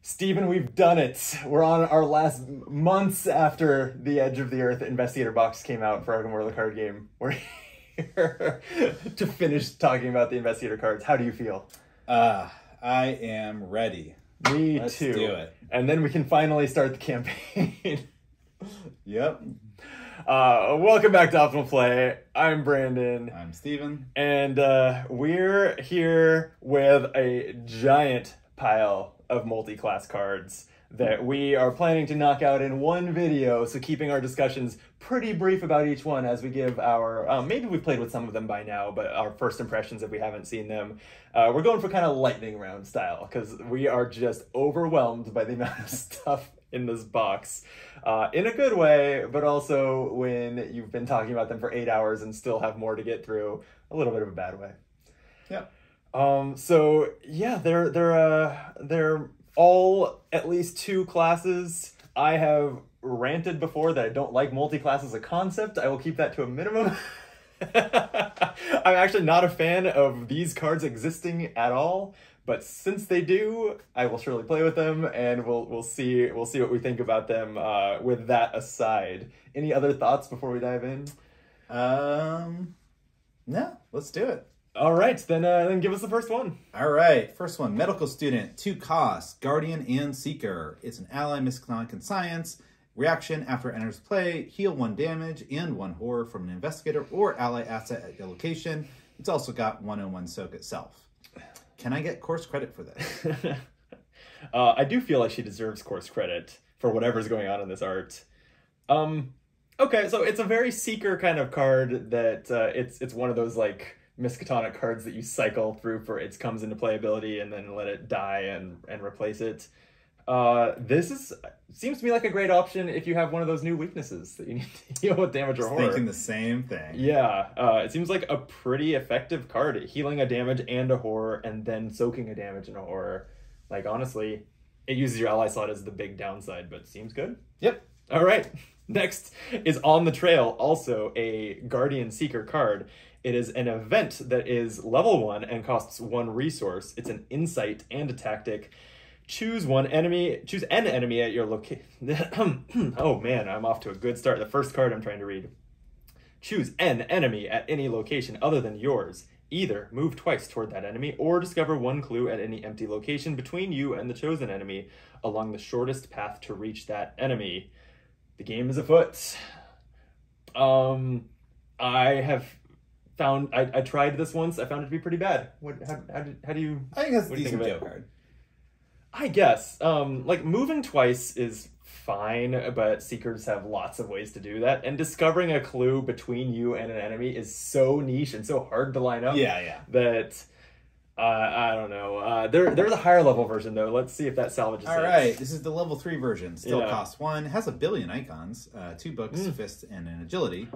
Stephen, we've done it. We're on our last months after the Edge of the Earth Investigator box came out for Arkham World, the card game. We're here to finish talking about the Investigator cards. How do you feel? I am ready. Me Let's too. do it. And then we can finally start the campaign. Yep. Welcome back to Optimal Play. I'm Brandon. I'm Steven. And we're here with a giant pile of multi-class cards that we are planning to knock out in one video, so keeping our discussions pretty brief about each one as we give our, maybe we've played with some of them by now, but our first impressions if we haven't seen them. We're going for kind of lightning round style, because we are just overwhelmed by the amount of stuff in this box, in a good way, but also when you've been talking about them for 8 hours and still have more to get through, a little bit of a bad way. Yeah. So yeah, they're all at least two classes. I have ranted before that I don't like multi-class as a concept. I will keep that to a minimum. I'm actually not a fan of these cards existing at all, but since they do, I will surely play with them, and we'll see what we think about them. With that aside, any other thoughts before we dive in? No, let's do it. All right, then give us the first one. All right, first one, Medical Student, 2 costs, Guardian and Seeker. It's an ally, Misconic and Science. Reaction, after it enters play, heal 1 damage and 1 horror from an investigator or ally asset at your location. It's also got 1/1 soak itself. Can I get course credit for this? I do feel like she deserves course credit for whatever's going on in this art. Okay, so it's a very Seeker kind of card that it's one of those like Miskatonic cards that you cycle through for its comes into playability and then let it die and replace it. This seems to me like a great option if you have one of those new weaknesses that you need to deal with damage or horror. Thinking the same thing. Yeah, it seems like a pretty effective card at healing a damage and a horror and then soaking a damage and a horror. Like, honestly, it uses your ally slot as the big downside, but seems good. Yep. All right. Next is On the Trail, also a Guardian Seeker card. It is an event that is level 1 and costs 1 resource. It's an insight and a tactic. Choose an enemy at your location. Oh man, I'm off to a good start. The first card I'm trying to read. Choose an enemy at any location other than yours. Either move twice toward that enemy or discover 1 clue at any empty location between you and the chosen enemy along the shortest path to reach that enemy. The game is afoot. I tried this once. I found it to be pretty bad. How do you? I think that's a what do you decent think of Joe it? card. I guess. Like, moving twice is fine, but Seekers have lots of ways to do that. And discovering a clue between you and an enemy is so niche and so hard to line up. Yeah. That I don't know. There's a higher level version though. Let's see if that salvages. All right, this is the level 3 version. Still Yeah. costs 1. Has a billion icons. 2 books, fists, and an agility.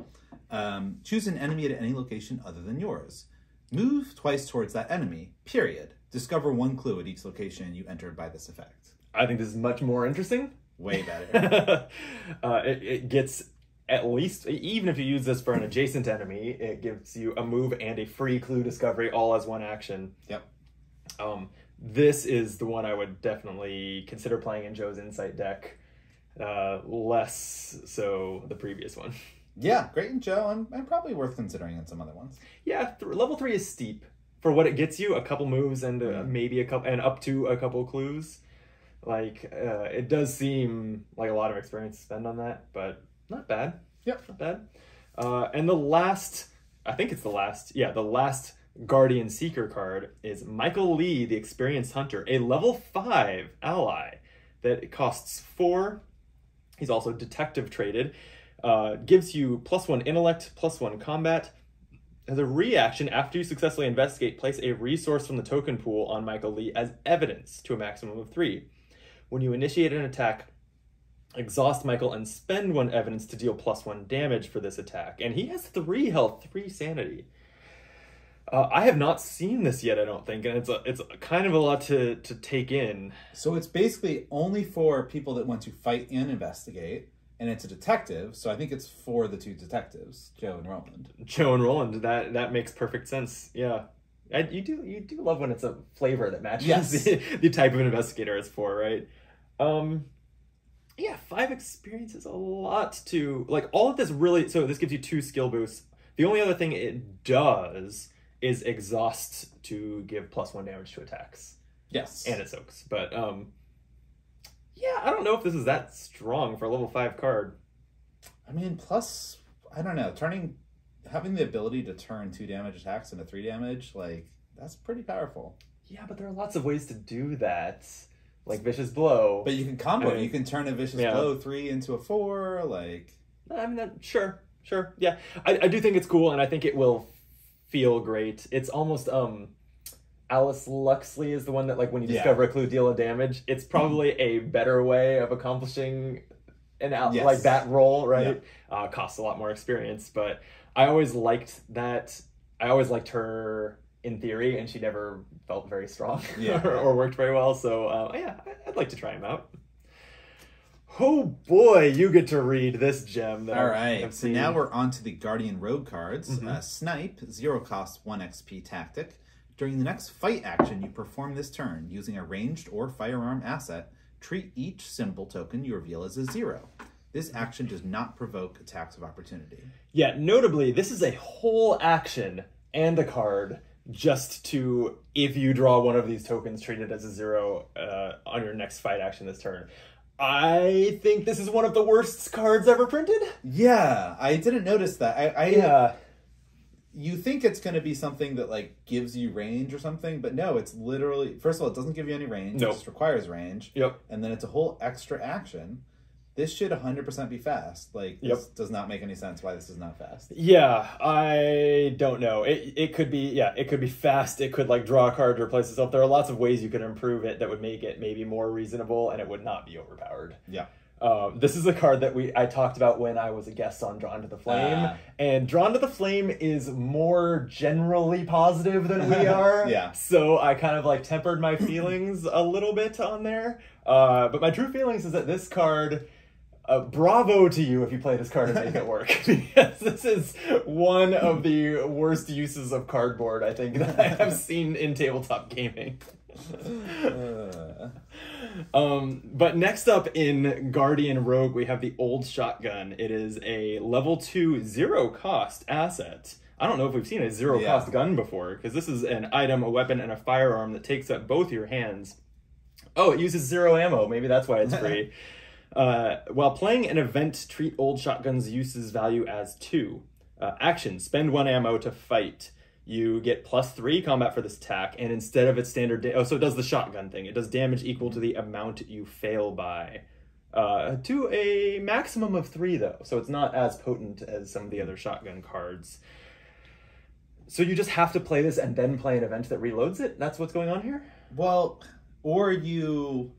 Choose an enemy at any location other than yours. Move twice towards that enemy. Period. Discover 1 clue at each location you entered by this effect. I think this is much more interesting. Way better. It gets, at least, even if you use this for an adjacent enemy, it gives you a move and a free clue discovery all as 1 action. Yep. This is the one I would definitely consider playing in Joe's Insight deck. Less so the previous one. Yeah, great and Joe, and probably worth considering in some other ones. Yeah, level 3 is steep for what it gets you. A couple moves and maybe a couple, and up to a couple clues. Like, it does seem like a lot of experience to spend on that, but not bad. Yep. Not bad. And the last Guardian Seeker card is Michael Lee, the Experienced Hunter, a level 5 ally that costs 4. He's also detective traded. Gives you +1 intellect, +1 combat. As a reaction, after you successfully investigate, place a resource from the token pool on Michael Lee as evidence to a maximum of 3. When you initiate an attack, exhaust Michael and spend 1 evidence to deal +1 damage for this attack. And he has 3 health, 3 sanity. I have not seen this yet, I don't think, and it's kind of a lot to take in. So it's basically only for people that want to fight and investigate, and it's a detective, so I think it's for the 2 detectives, Joe and Roland. Joe and Roland, that makes perfect sense, yeah. You do love when it's a flavor that matches Yes. the type of investigator it's for, right? Yeah, 5 experience is a lot to like. All of this really. So this gives you 2 skill boosts. The only other thing it does is exhaust to give +1 damage to attacks. Yes. And it soaks. But yeah, I don't know if this is that strong for a level 5 card. I mean, plus, I don't know, having the ability to turn 2 damage attacks into 3 damage, like, that's pretty powerful. Yeah, but there are lots of ways to do that. Like Vicious Blow. But you can combo. You can turn a Vicious Blow 3 into a 4, like... I mean, sure. Yeah. I do think it's cool, and I think it will feel great. It's almost, Alice Luxley is the one that, like, when you discover a clue, deal a damage. It's probably a better way of accomplishing like that role, right? Yeah. Costs a lot more experience, but I always liked that. I always liked her in theory, and she never felt very strong or worked very well. So yeah, I'd like to try him out. Oh boy, you get to read this gem. All right, so now we're on to the Guardian Rogue cards. Snipe, 0 cost, 1 XP tactic. During the next fight action you perform this turn, using a ranged or firearm asset, treat each symbol token you reveal as a 0. This action does not provoke attacks of opportunity. Yeah, notably, this is a whole action and a card just to, if you draw one of these tokens, treat it as a 0 on your next fight action this turn. I think this is one of the worst cards ever printed. Yeah, I didn't notice that. You think it's going to be something that, like, gives you range or something, but no, it's literally... First of all, it doesn't give you any range. Nope. It just requires range. Yep. And then it's a whole extra action. This should 100% be fast. Like, this does not make any sense why this is not fast. Yeah, I don't know. It could be, it could be fast. It could, like, draw a card to replace itself. There are lots of ways you could improve it that would make it maybe more reasonable, and it would not be overpowered. Yeah. This is a card that I talked about when I was a guest on Drawn to the Flame, and Drawn to the Flame is more generally positive than we are. Yeah. So I kind of like tempered my feelings a little bit on there. But my true feelings is that this card, bravo to you if you play this card and make it work. Because this is one of the worst uses of cardboard, I think, that I have seen in tabletop gaming. But next up in Guardian Rogue, we have the Old Shotgun. It is a level 2 0 cost asset. I don't know if we've seen a 0 cost gun before, because this is an item, a weapon, and a firearm that takes up both your hands. Oh, it uses 0 ammo. Maybe that's why it's free. While playing an event, treat Old Shotgun's uses value as 2. Action, spend 1 ammo to fight. You get +3 combat for this attack, and instead of its standard... so it does the shotgun thing. It does damage equal to the amount you fail by. To a maximum of 3, though, so it's not as potent as some of the other shotgun cards. So you just have to play this and then play an event that reloads it? That's what's going on here? Well, or you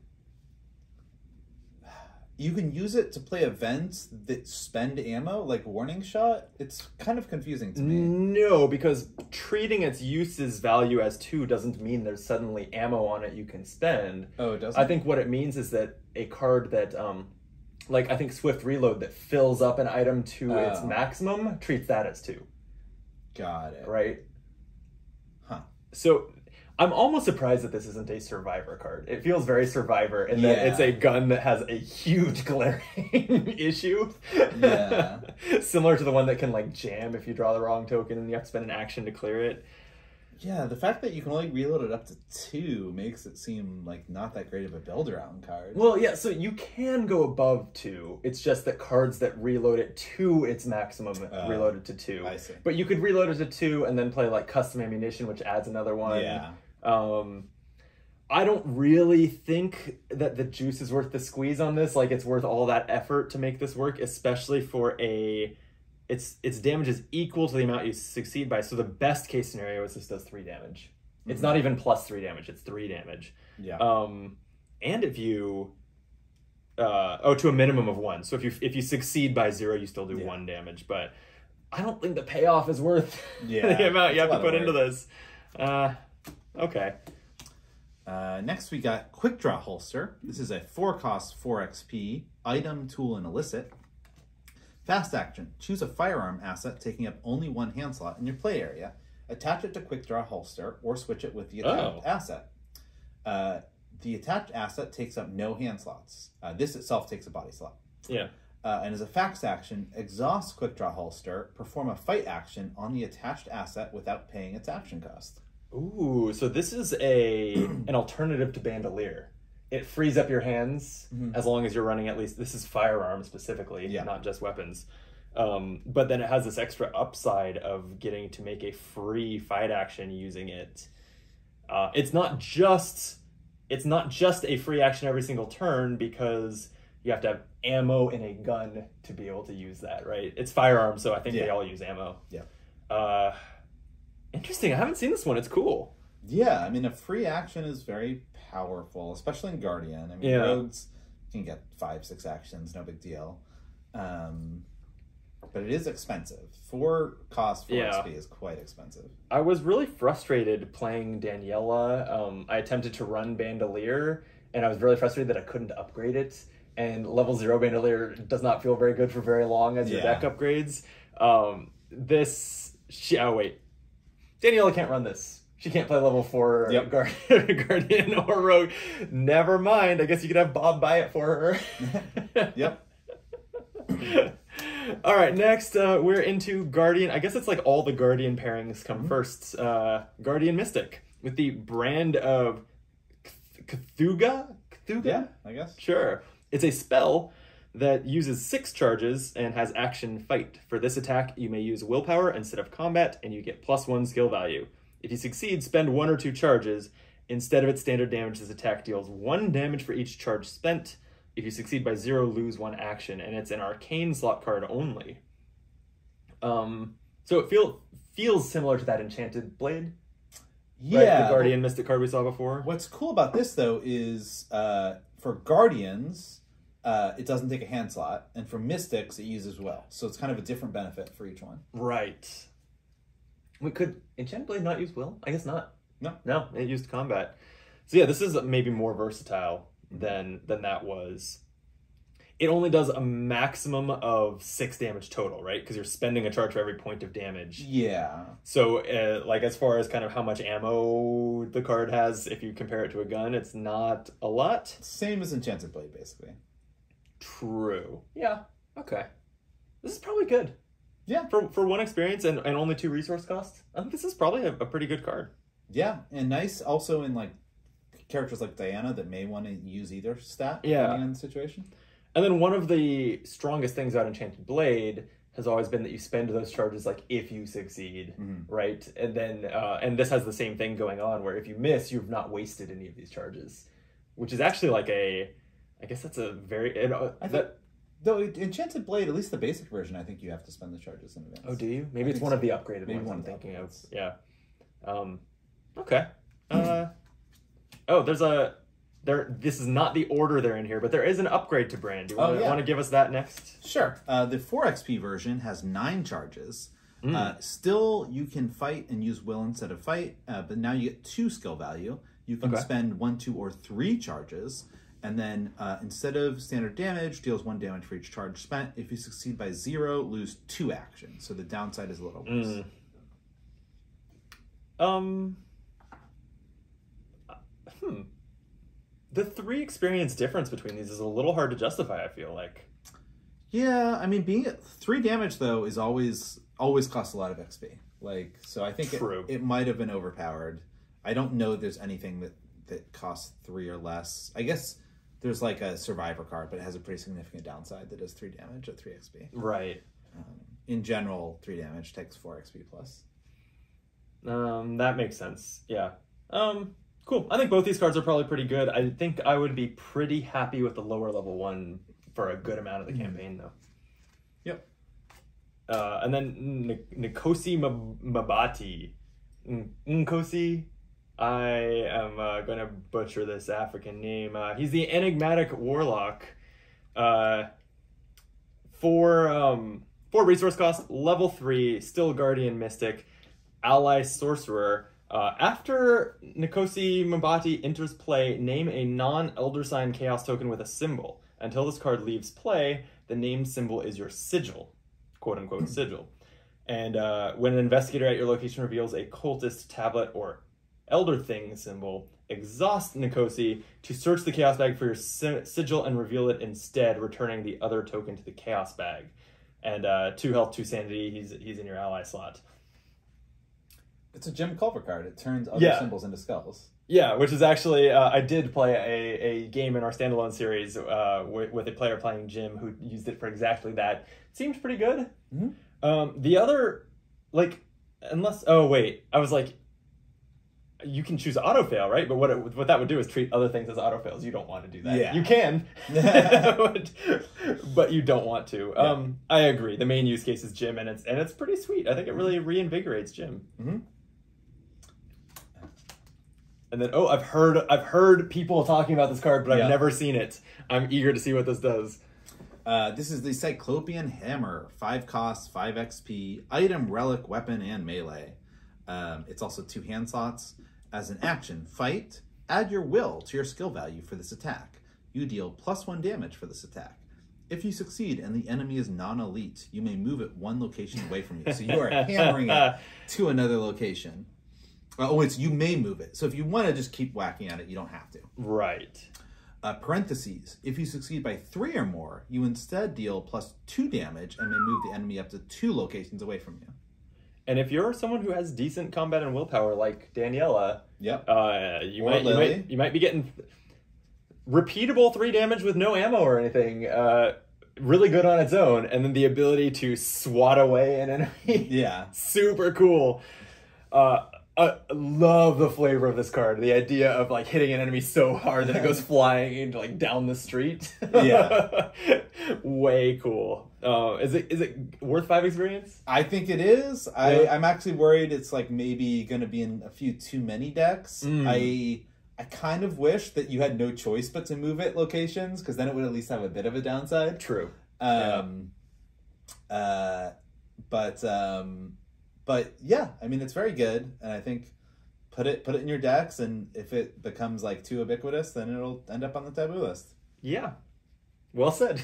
can use it to play events that spend ammo, like Warning Shot. It's kind of confusing to me. No, because treating its uses value as 2 doesn't mean there's suddenly ammo on it you can spend. Oh, it doesn't? I think what it means is that a card that, like I think Swift Reload, that fills up an item to its maximum, treats that as 2. Got it. Right? Huh. So... I'm almost surprised that this isn't a Survivor card. It feels very Survivor in that it's a gun that has a huge glaring issue. Yeah. Similar to the one that can, like, jam if you draw the wrong token and you have to spend an action to clear it. Yeah, the fact that you can only reload it up to 2 makes it seem like not that great of a build-around card. Well, yeah, so you can go above 2. It's just that cards that reload it to its maximum reload it to 2. I see. But you could reload it to 2 and then play, like, Custom Ammunition, which adds another one. Yeah. I don't really think that the juice is worth the squeeze on this. Like, it's worth all that effort to make this work, especially for a... Its damage is equal to the amount you succeed by, so the best case scenario is this does 3 damage. It's not even +3 damage, it's 3 damage. Yeah. And if you... to a minimum of 1. So if you succeed by 0, you still do 1 damage. But I don't think the payoff is worth the amount you have to put into this. Okay. Next we got Quickdraw Holster. This is a 4 cost, 4 XP, item, tool, and illicit. Fast action. Choose a firearm asset taking up only 1 hand slot in your play area. Attach it to Quickdraw Holster or switch it with the attached asset. The attached asset takes up no hand slots. This itself takes a body slot. Yeah. And as a fax action, exhaust Quickdraw Holster, perform a fight action on the attached asset without paying its action cost. Ooh, so this is an alternative to Bandolier. It frees up your hands as long as you're running at least, this is firearms specifically, not just weapons. But then it has this extra upside of getting to make a free fight action using it. It's not just a free action every single turn because you have to have ammo in a gun to be able to use that, right? It's firearms, so I think they all use ammo. Yeah. Interesting. I haven't seen this one. It's cool. Yeah, I mean, a free action is very powerful, especially in Guardian. I mean, rogues can get 5-6 actions, no big deal. But it is expensive. 4 cost for XP is quite expensive. I was really frustrated playing Daniela. I attempted to run Bandolier, and I was really frustrated that I couldn't upgrade it. And level 0 Bandolier does not feel very good for very long as your deck upgrades. Oh, wait. Daniela can't run this. She can't play level 4 Guardian or Rogue. Never mind. I guess you could have Bob buy it for her. Yep. All right, next we're into Guardian. I guess it's like all the Guardian pairings come first. Guardian Mystic with the brand of Cthulhu? Yeah, I guess. Sure. It's a spell that uses 6 charges and has action Fight. For this attack, you may use willpower instead of combat, and you get +1 skill value. If you succeed, spend 1 or 2 charges. Instead of its standard damage, this attack deals 1 damage for each charge spent. If you succeed by 0, lose 1 action, and it's an arcane slot card only. So it feels similar to that Enchanted Blade. Yeah. Right? The Guardian Mystic card we saw before. What's cool about this, though, is for Guardians, it doesn't take a hand slot, and for Mystics, it uses Will. So it's kind of a different benefit for each one. Right. Could Enchanted Blade not use Will? I guess not. No, it used combat. So yeah, this is maybe more versatile than that was. It only does a maximum of 6 damage total, right? Because you're spending a charge for every point of damage. Yeah. So, like, as far as kind of how much ammo the card has, if you compare it to a gun, it's not a lot. Same as Enchanted Blade, basically. True. Yeah. Okay. This is probably good. Yeah. For 1 experience and only 2 resource costs, I think this is probably a pretty good card. Yeah, and nice also in, like, characters like Diana that may want to use either stat depending on the situation. And then one of the strongest things about Enchanted Blade has always been that you spend those charges like if you succeed, right? And then and this has the same thing going on where if you miss, you've not wasted any of these charges, which is actually like I guess that's a very though Enchanted Blade, at least the basic version, I think you have to spend the charges in advance. Oh, do you? Maybe it's one of the upgraded ones I'm thinking of. Yeah. Okay. This is not the order they're in here, but there is an upgrade to brand. Do you want to give us that next? Sure. The 4 XP version has 9 charges. Still, you can fight and use will instead of fight, but now you get 2 skill value. You can spend 1, 2, or 3 charges, and then instead of standard damage, deals 1 damage for each charge spent. If you succeed by 0, lose 2 actions. So the downside is a little worse. The 3 experience difference between these is a little hard to justify, I feel like. Yeah, I mean, being at 3 damage, though, is always costs a lot of XP. Like, so I think it might have been overpowered. I don't know there's anything that costs 3 or less. I guess there's like a survivor card, but it has a pretty significant downside that does 3 damage at 3 XP. Right. In general, 3 damage takes 4 XP plus. That makes sense. Yeah. Cool. I think both these cards are probably pretty good. I think I would be pretty happy with the lower level one for a good amount of the campaign, though. Yep. And then Nkosi Mabati. Nkosi? I am going to butcher this African name. He's the enigmatic warlock. 4 resource cost, level 3, still Guardian Mystic, ally sorcerer. After Nkosi Mabati enters play, name a non-Elder Sign Chaos token with a symbol. Until this card leaves play, the named symbol is your sigil, quote-unquote sigil. And when an investigator at your location reveals a cultist, tablet, or elder thing symbol, exhaust Nikosi to search the chaos bag for your sigil and reveal it instead, returning the other token to the chaos bag. And 2 health, 2 sanity, he's in your ally slot. It's a Jim Culver card. It turns other symbols into skulls. Yeah, which is actually, I did play a game in our standalone series with a player playing Jim who used it for exactly that. It seemed pretty good. The other, like, unless, oh wait, I was like, you can choose auto-fail, right? But what that would do is treat other things as auto-fails. You don't want to do that. Yeah. You can, but you don't want to. Yeah. I agree. The main use case is Jim, and it's pretty sweet. I think it really reinvigorates Jim. And then, I've heard people talking about this card, but I've never seen it. I'm eager to see what this does. This is the Cyclopean Hammer. 5 costs, 5 XP, item, relic, weapon, and melee. It's also 2 hand slots. As an action, fight, add your will to your skill value for this attack. You deal +1 damage for this attack. If you succeed and the enemy is non-elite, you may move it 1 location away from you. So you are hammering it to another location. It's you may move it. So if you want to just keep whacking at it, you don't have to. Right. Parentheses. If you succeed by 3 or more, you instead deal +2 damage and may move the enemy up to 2 locations away from you. And if you're someone who has decent combat and willpower, like Daniela, you might be getting repeatable 3 damage with no ammo or anything. Really good on its own, and then the ability to swat away an enemy. Yeah, super cool. I love the flavor of this card. The idea of like hitting an enemy so hard that it goes flying into like down the street. Yeah, way cool. Is it worth 5 experience? I think it is. I'm actually worried it's like maybe going to be in a few too many decks. I kind of wish that you had no choice but to move it locations, because then it would at least have a bit of a downside. True. But yeah, I mean, it's very good, and I think put it in your decks, and if it becomes like too ubiquitous, then it'll end up on the taboo list. Yeah, well said.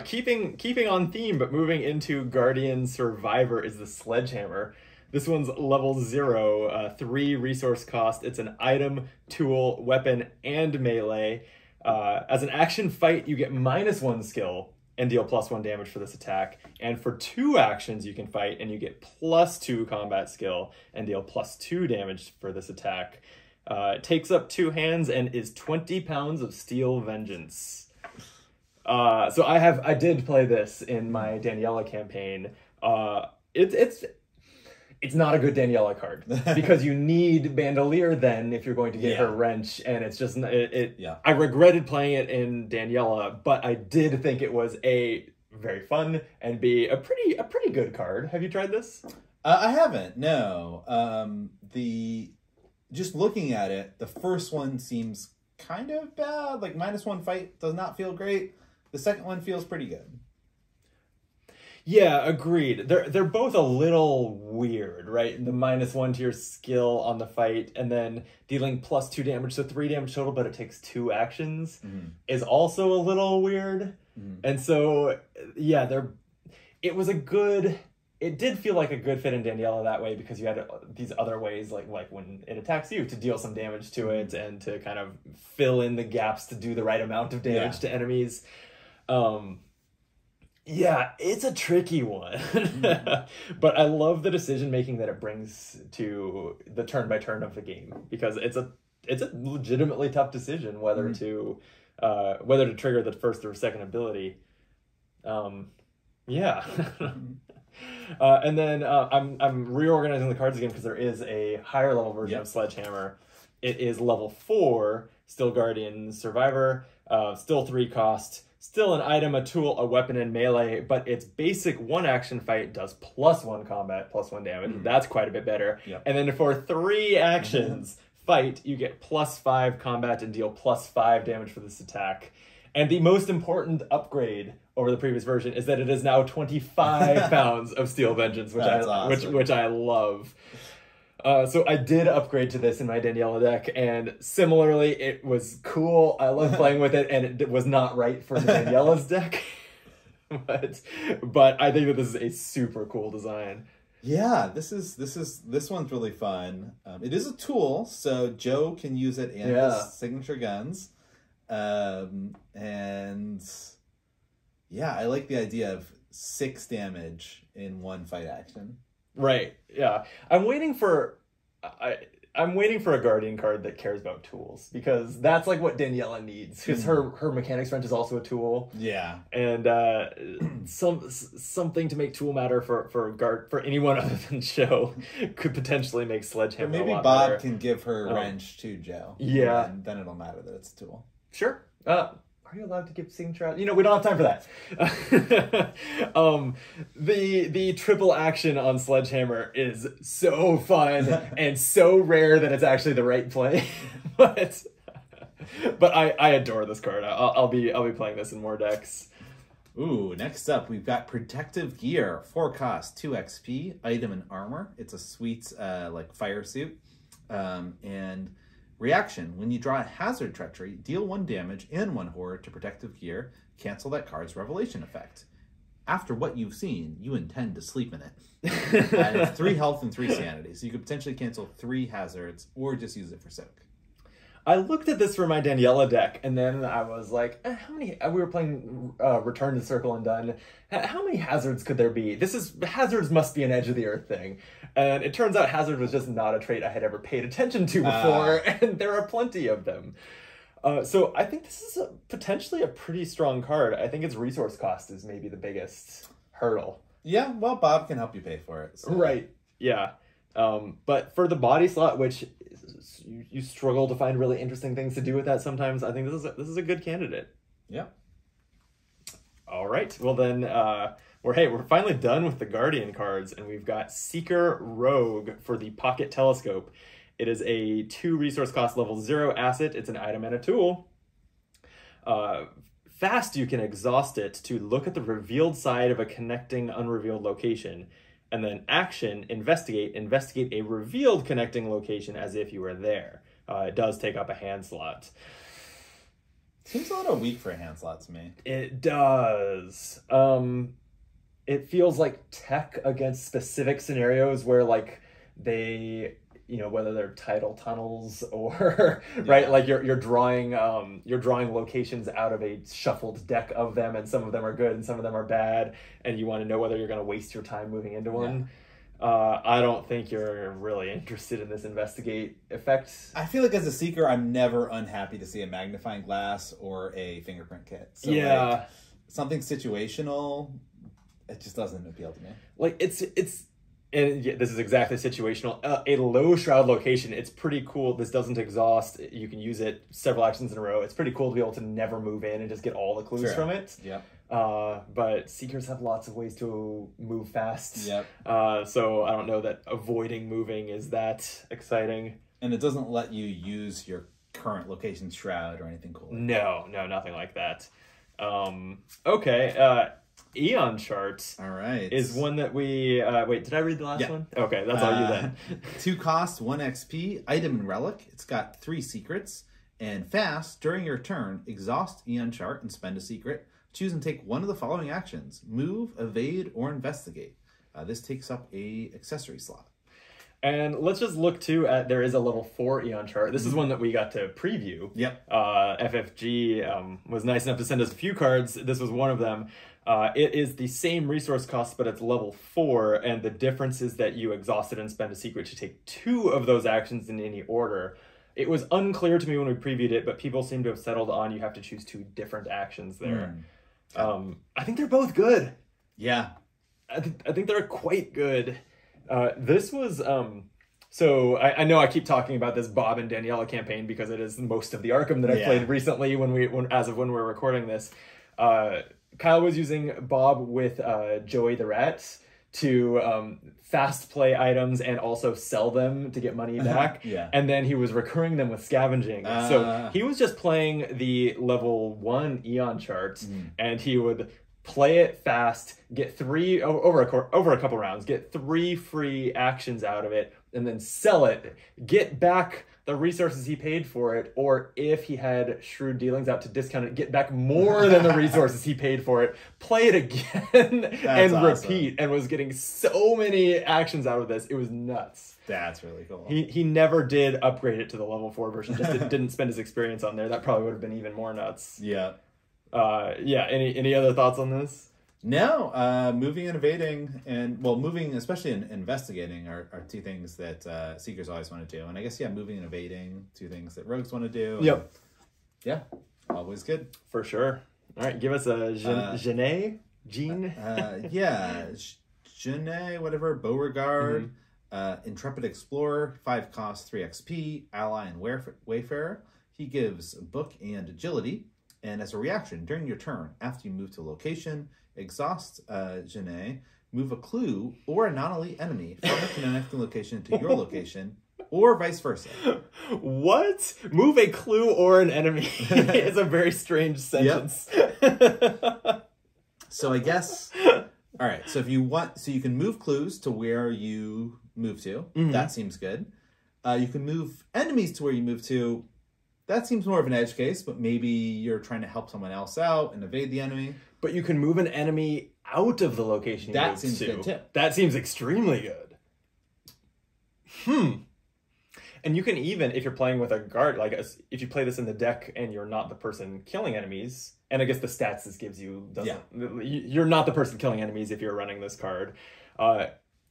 Keeping on theme, but moving into Guardian Survivor is the Sledgehammer. This one's level 0, 3 resource cost. It's an item, tool, weapon, and melee. As an action fight, you get -1 skill and deal +1 damage for this attack. And for 2 actions, you can fight and you get +2 combat skill and deal +2 damage for this attack. It takes up 2 hands and is 20 pounds of steel vengeance. So I did play this in my Daniela campaign. It's not a good Daniela card because you need Bandolier then if you're going to get her wrench, and it's just I regretted playing it in Daniela, but I did think it was A, very fun, and B, a pretty good card. Have you tried this? I haven't. No. Just looking at it, the first one seems kind of bad. Like -1 fight does not feel great. The second one feels pretty good. Yeah, agreed. They're both a little weird, right? The -1 to your skill on the fight, and then dealing +2 damage, so 3 damage total, but it takes 2 actions, is also a little weird. And so, yeah, it did feel like a good fit in Daniela that way, because you had these other ways, like when it attacks you, to deal some damage to it and to kind of fill in the gaps to do the right amount of damage to enemies. Yeah, it's a tricky one, but I love the decision making that it brings to the turn by turn of the game, because it's a legitimately tough decision whether to trigger the first or second ability. And then I'm reorganizing the cards again because there is a higher level version of Sledgehammer. It is level 4, still Guardian Survivor, still 3 cost. Still an item, a tool, a weapon, and melee, but its basic 1 action fight does +1 combat, +1 damage. That's quite a bit better. And then for 3 actions, fight, you get +5 combat and deal +5 damage for this attack. And the most important upgrade over the previous version is that it is now 25 pounds of steel vengeance, which I love. So I did upgrade to this in my Daniela deck, and similarly, it was cool. I love playing with it, and it was not right for the Daniela's deck. but I think that this is a super cool design. Yeah, this one's really fun. It is a tool, so Joe can use it in his signature guns. And yeah, I like the idea of 6 damage in one fight action. Right. Yeah. I'm waiting for a Guardian card that cares about tools, because that's like what Daniela needs, because her Mechanics Wrench is also a tool. Yeah. And something to make tool matter for anyone other than Joe could potentially make Sledgehammer. Or maybe a lot Bob better. can give her wrench to Joe. Yeah. And then it'll matter that it's a tool. Sure. Are you allowed to give signature? We don't have time for that. The triple action on Sledgehammer is so fun and so rare that it's actually the right play. but I adore this card. I'll be playing this in more decks. Ooh, next up we've got Protective Gear. 4 cost, 2 XP, item and armor. It's a sweet like fire suit. And reaction, when you draw a Hazard Treachery, deal 1 damage and 1 horror to Protective Gear, cancel that card's revelation effect. After what you've seen, you intend to sleep in it. It's 3 health and 3 sanity, so you could potentially cancel 3 hazards or just use it for soak. I looked at this for my Daniela deck, and then I was like, how many... We were playing Return to Circle and Done. How many hazards could there be? Hazards must be an Edge of the Earth thing. And it turns out Hazard was just not a trait I had ever paid attention to before, and there are plenty of them. So I think this is potentially a pretty strong card. I think its resource cost is maybe the biggest hurdle. Yeah, well, Bob can help you pay for it. So. Right, yeah. But for the body slot, which you struggle to find really interesting things to do with that sometimes, I think this is a good candidate. Yeah. All right. Well then, we're finally done with the Guardian cards, and we've got Seeker Rogue for the Pocket Telescope. It is a 2 resource cost level 0 asset. It's an item and a tool. Fast, you can exhaust it to look at the revealed side of a connecting unrevealed location. And then action, investigate a revealed connecting location as if you were there. It does take up a hand slot. Seems a little weak for a hand slot to me. It does. It feels like tech against specific scenarios where like they, whether they're tidal tunnels or right, like you're drawing locations out of a shuffled deck of them, and some of them are good and some of them are bad, and you want to know whether you're going to waste your time moving into one. I don't think you're really interested in this investigate effect. I feel like as a seeker, I'm never unhappy to see a magnifying glass or a fingerprint kit. So like, something situational, it just doesn't appeal to me. Like it's and yeah, this is exactly situational. A low shroud location, it's pretty cool. This doesn't exhaust. You can use it several actions in a row. It's pretty cool to be able to never move in and just get all the clues from it. Yep. But seekers have lots of ways to move fast. Yep. So I don't know that avoiding moving is that exciting. And it doesn't let you use your current location shroud or anything cool. No, nothing like that. Okay. Eon Chart is one that we... wait, did I read the last one? Okay, that's all you then. 2 cost, 1 XP, item and relic. It's got 3 secrets. And fast, during your turn, exhaust Eon Chart and spend a secret. Choose and take one of the following actions. Move, evade, or investigate. This takes up a accessory slot. And let's just look too at, there is a level 4 Eon Chart. This is one that we got to preview. Yep. FFG was nice enough to send us a few cards. This was one of them. It is the same resource cost, but it's level 4, and the difference is that you exhaust it and spend a secret to take 2 of those actions in any order. It was unclear to me when we previewed it, but people seem to have settled on you have to choose 2 different actions there. I think they're both good. Yeah. I think they're quite good. This was... So I know I keep talking about this Bob and Daniela campaign because it is most of the Arkham that I played recently as of when we're recording this. Kyle was using Bob with Joey the Rat to fast play items and also sell them to get money back. And then he was recurring them with scavenging. So he was just playing the level 1 Eon Chart, and he would play it fast, get 3 over a couple rounds, get 3 free actions out of it, and then sell it, get back the resources he paid for it, or if he had shrewd dealings out to discount it, get back more than the resources he paid for it, play it again and awesome. repeat, and was getting so many actions out of this. It was nuts. That's really cool. He never did upgrade it to the level 4 version, just didn't spend his experience on there. That probably would have been even more nuts. Yeah. Yeah, any other thoughts on this? No, moving and evading, and well, moving, especially in investigating, are two things that Seekers always want to do. And I guess, yeah, moving and evading, two things that Rogues want to do. Yep. And, yeah, always good. For sure. All right, give us a Jean? Yeah, Genet, whatever, Beauregard, Intrepid Explorer, 5 cost, 3 XP, ally and Wayfarer. He gives book and agility. And as a reaction, during your turn, after you move to a location, exhaust Genet, move a clue or a non-elite enemy from a connecting location to your location, or vice versa. What? Move a clue or an enemy is a very strange sentence. Yep. So I guess, all right, so if you want, so you can move clues to where you move to. That seems good. You can move enemies to where you move to. That seems more of an edge case, but maybe you're trying to help someone else out and evade the enemy. But you can move an enemy out of the location you moved to. That seems good too. That seems extremely good. And you can even, if you're playing with a guard, like if you play this in the deck and you're not the person killing enemies, and I guess the stats this gives you, you're not the person killing enemies if you're running this card.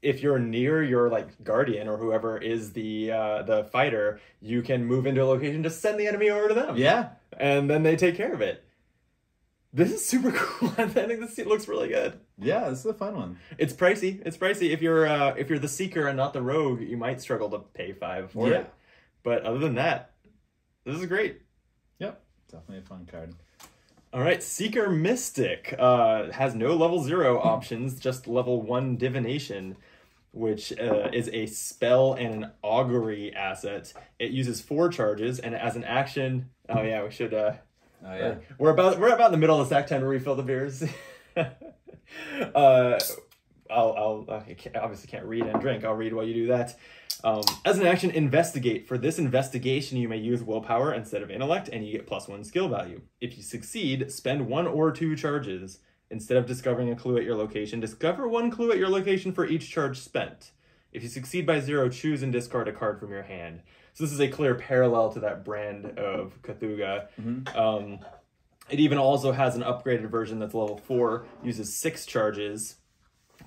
If you're near your like guardian or whoever is the fighter, you can move into a location, just send the enemy over to them. Yeah. And then they take care of it. This is super cool. I think this looks really good. Yeah, this is a fun one. It's pricey. It's pricey. If you're the seeker and not the rogue, you might struggle to pay 5 for it. But other than that, this is great. Yep. Definitely a fun card. All right, Seeker Mystic has no level 0 options, just level 1 Divination, which is a spell and an augury asset. It uses 4 charges, and as an action, oh yeah, we should. We're about in the middle of the stack, time to refill the beers. I obviously can't read and drink. I'll read while you do that. As an action, investigate. For this investigation, you may use willpower instead of intellect, and you get +1 skill value. If you succeed, spend 1 or 2 charges. Instead of discovering a clue at your location, discover 1 clue at your location for each charge spent. If you succeed by 0, choose and discard a card from your hand. So this is a clear parallel to that brand of Cthulhu. It even also has an upgraded version that's level 4, uses 6 charges,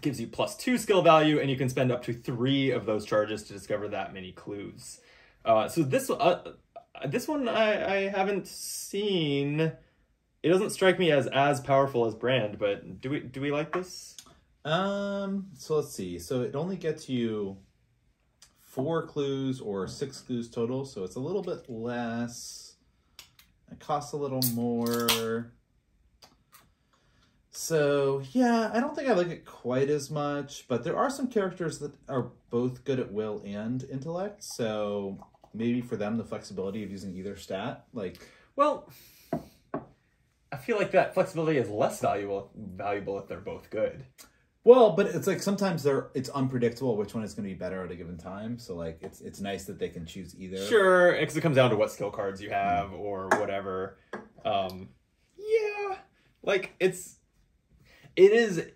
gives you +2 skill value, and you can spend up to 3 of those charges to discover that many clues. So this one I haven't seen. It doesn't strike me as powerful as brand, but do we like this? So let's see. So it only gets you 4 clues or 6 clues total, so it's a little bit less. It costs a little more. So, yeah, I don't think I like it quite as much, but there are some characters that are both good at will and intellect, so maybe for them the flexibility of using either stat, like... Well, I feel like that flexibility is less valuable if they're both good. Well, but it's like sometimes it's unpredictable which one is going to be better at a given time, so like it's nice that they can choose either. Sure, because it comes down to what skill cards you have or whatever. Yeah, like it is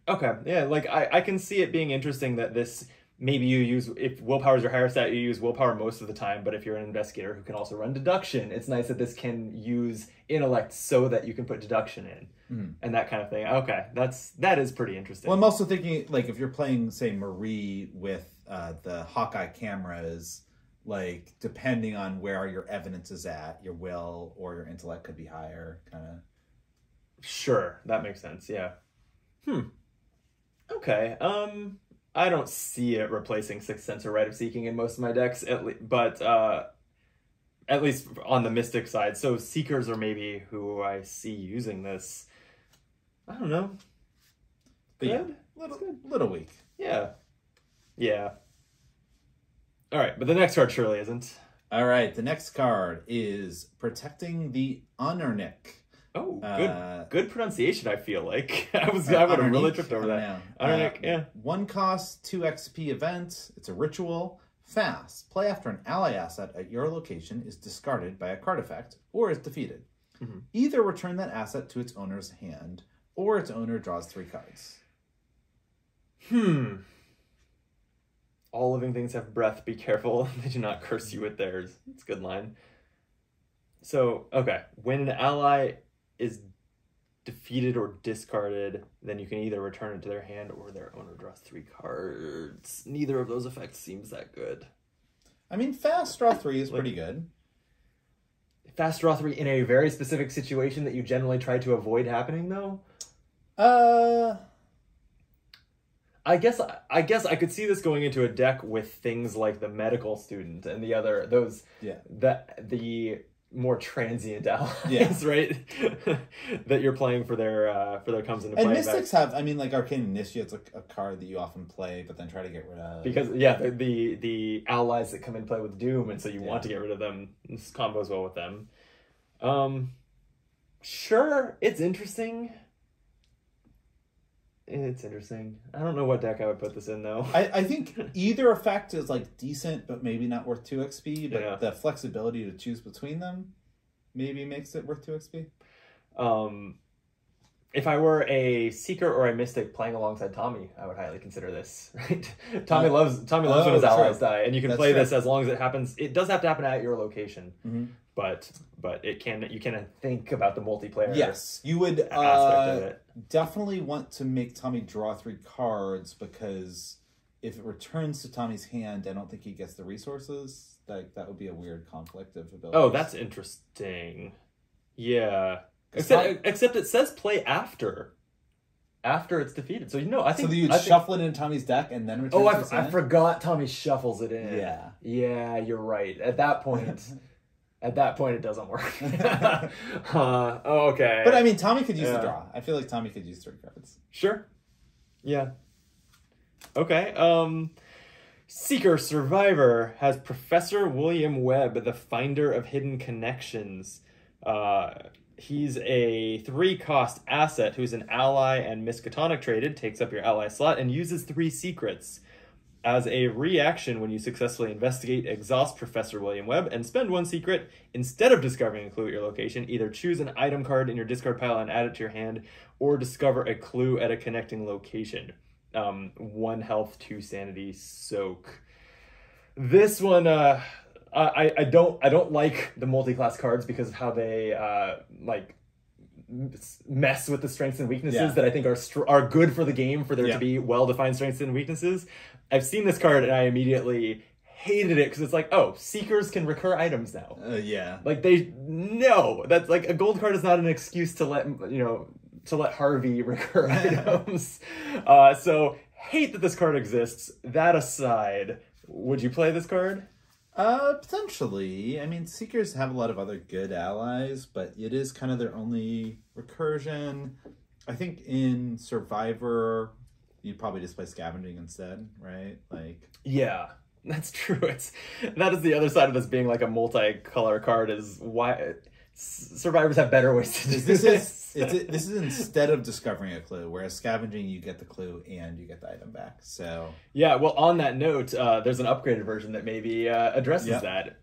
okay. Yeah, like I can see it being interesting that this maybe you use, if willpower is your higher stat, you use willpower most of the time. But if you're an investigator who can also run deduction, it's nice that this can use intellect so that you can put deduction in and that kind of thing. Okay, that is pretty interesting. Well, I'm also thinking like if you're playing, say, Marie with the Hawkeye cameras, like depending on where your evidence is at, your will or your intellect could be higher, kind of. Sure, that makes sense. Yeah. Okay. I don't see it replacing Sixth Sense or Rite of Seeking in most of my decks, but at least on the Mystic side. So Seekers are maybe who I see using this. I don't know. But yeah, little weak. Yeah. Yeah. All right, but the next card surely isn't. All right, the next card is Protecting the Unernick. Oh, good pronunciation, I feel like. I would have really tripped over that. Unernick, yeah. 1 cost, 2 XP event. It's a ritual. Fast. Play after an ally asset at your location is discarded by a card effect or is defeated. Either return that asset to its owner's hand or its owner draws 3 cards. All living things have breath. Be careful. They do not curse you with theirs. That's a good line. So, okay. When an ally is defeated or discarded, then you can either return it to their hand or their owner draws 3 cards. Neither of those effects seems that good. I mean, fast draw 3 is pretty good. Fast draw 3 in a very specific situation that you generally try to avoid happening, though? I guess I could see this going into a deck with things like the medical student and the more transient allies, right? that you're playing for their comes into play. And mystics have, I mean, like Arcane Initiate's a card that you often play, but then try to get rid of. Because the allies that come in play with Doom, and so you want to get rid of them. This combos well with them. Sure, it's interesting. It's interesting. I don't know what deck I would put this in, though. I think either effect is like decent, but maybe not worth 2 XP. But the flexibility to choose between them maybe makes it worth 2 XP. If I were a Seeker or a Mystic playing alongside Tommy, I would highly consider this. Right? Tommy loves when his allies die, and you can play this as long as it happens. It does have to happen at your location, but you can think about the multiplayer. Yes, you would aspect of it. Definitely want to make Tommy draw 3 cards, because if it returns to Tommy's hand, I don't think he gets the resources. That would be a weird conflict of abilities. Oh, that's interesting. Yeah. Except it says play after it's defeated. So I think. So you'd shuffle it in Tommy's deck and then return it to his hand? I forgot Tommy shuffles it in. Yeah. Yeah, you're right. At that point it doesn't work. Okay. But I mean, Tommy could use the draw. I feel like Tommy could use 3 cards. Sure. Yeah. Okay. Seeker Survivor has Professor William Webb, the Finder of Hidden Connections. He's a 3-cost asset who's an ally and Miskatonic traded, takes up your ally slot, and uses 3 secrets. As a reaction, when you successfully investigate, exhaust Professor William Webb and spend 1 secret, instead of discovering a clue at your location, either choose an item card in your discard pile and add it to your hand, or discover a clue at a connecting location. 1 health, 2 sanity, soak. This one, I don't like the multi-class cards because of how they mess with the strengths and weaknesses that I think are good for the game, for there to be well-defined strengths and weaknesses. I've seen this card and I immediately hated it because it's like, oh, Seekers can recur items now. Like that's like a gold card is not an excuse to let Harvey recur items. So hate that this card exists. That aside, would you play this card? Potentially. I mean, Seekers have a lot of other good allies, but it is kind of their only recursion. I think in Survivor, you'd probably just play Scavenging instead, right? Yeah, that's true. That is the other side of this being like a multicolor card, is why Survivors have better ways to do this. This is instead of discovering a clue, whereas Scavenging, you get the clue and you get the item back. So yeah, well, on that note, there's an upgraded version that maybe addresses that.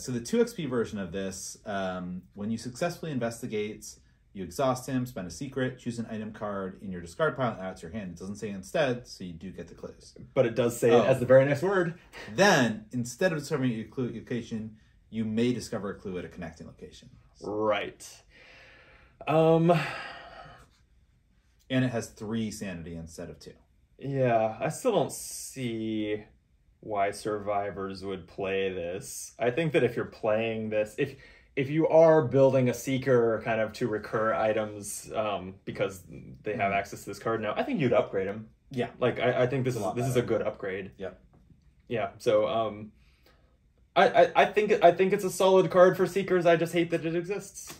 So the 2 XP version of this, when you successfully investigate, you exhaust him, spend a secret, choose an item card in your discard pile and add it to your hand. It doesn't say instead, so you do get the clues. But it does say it as the very next word. Then, instead of discovering a clue at your location, you may discover a clue at a connecting location. Right. And it has 3 sanity instead of 2. Yeah, I still don't see why Survivors would play this. I think that if you're playing this, if you are building a Seeker kind of to recur items because they have access to this card now, I think you'd upgrade them. Yeah. I think this is a good upgrade. Yep. Yeah, so I think it's a solid card for Seekers. I just hate that it exists.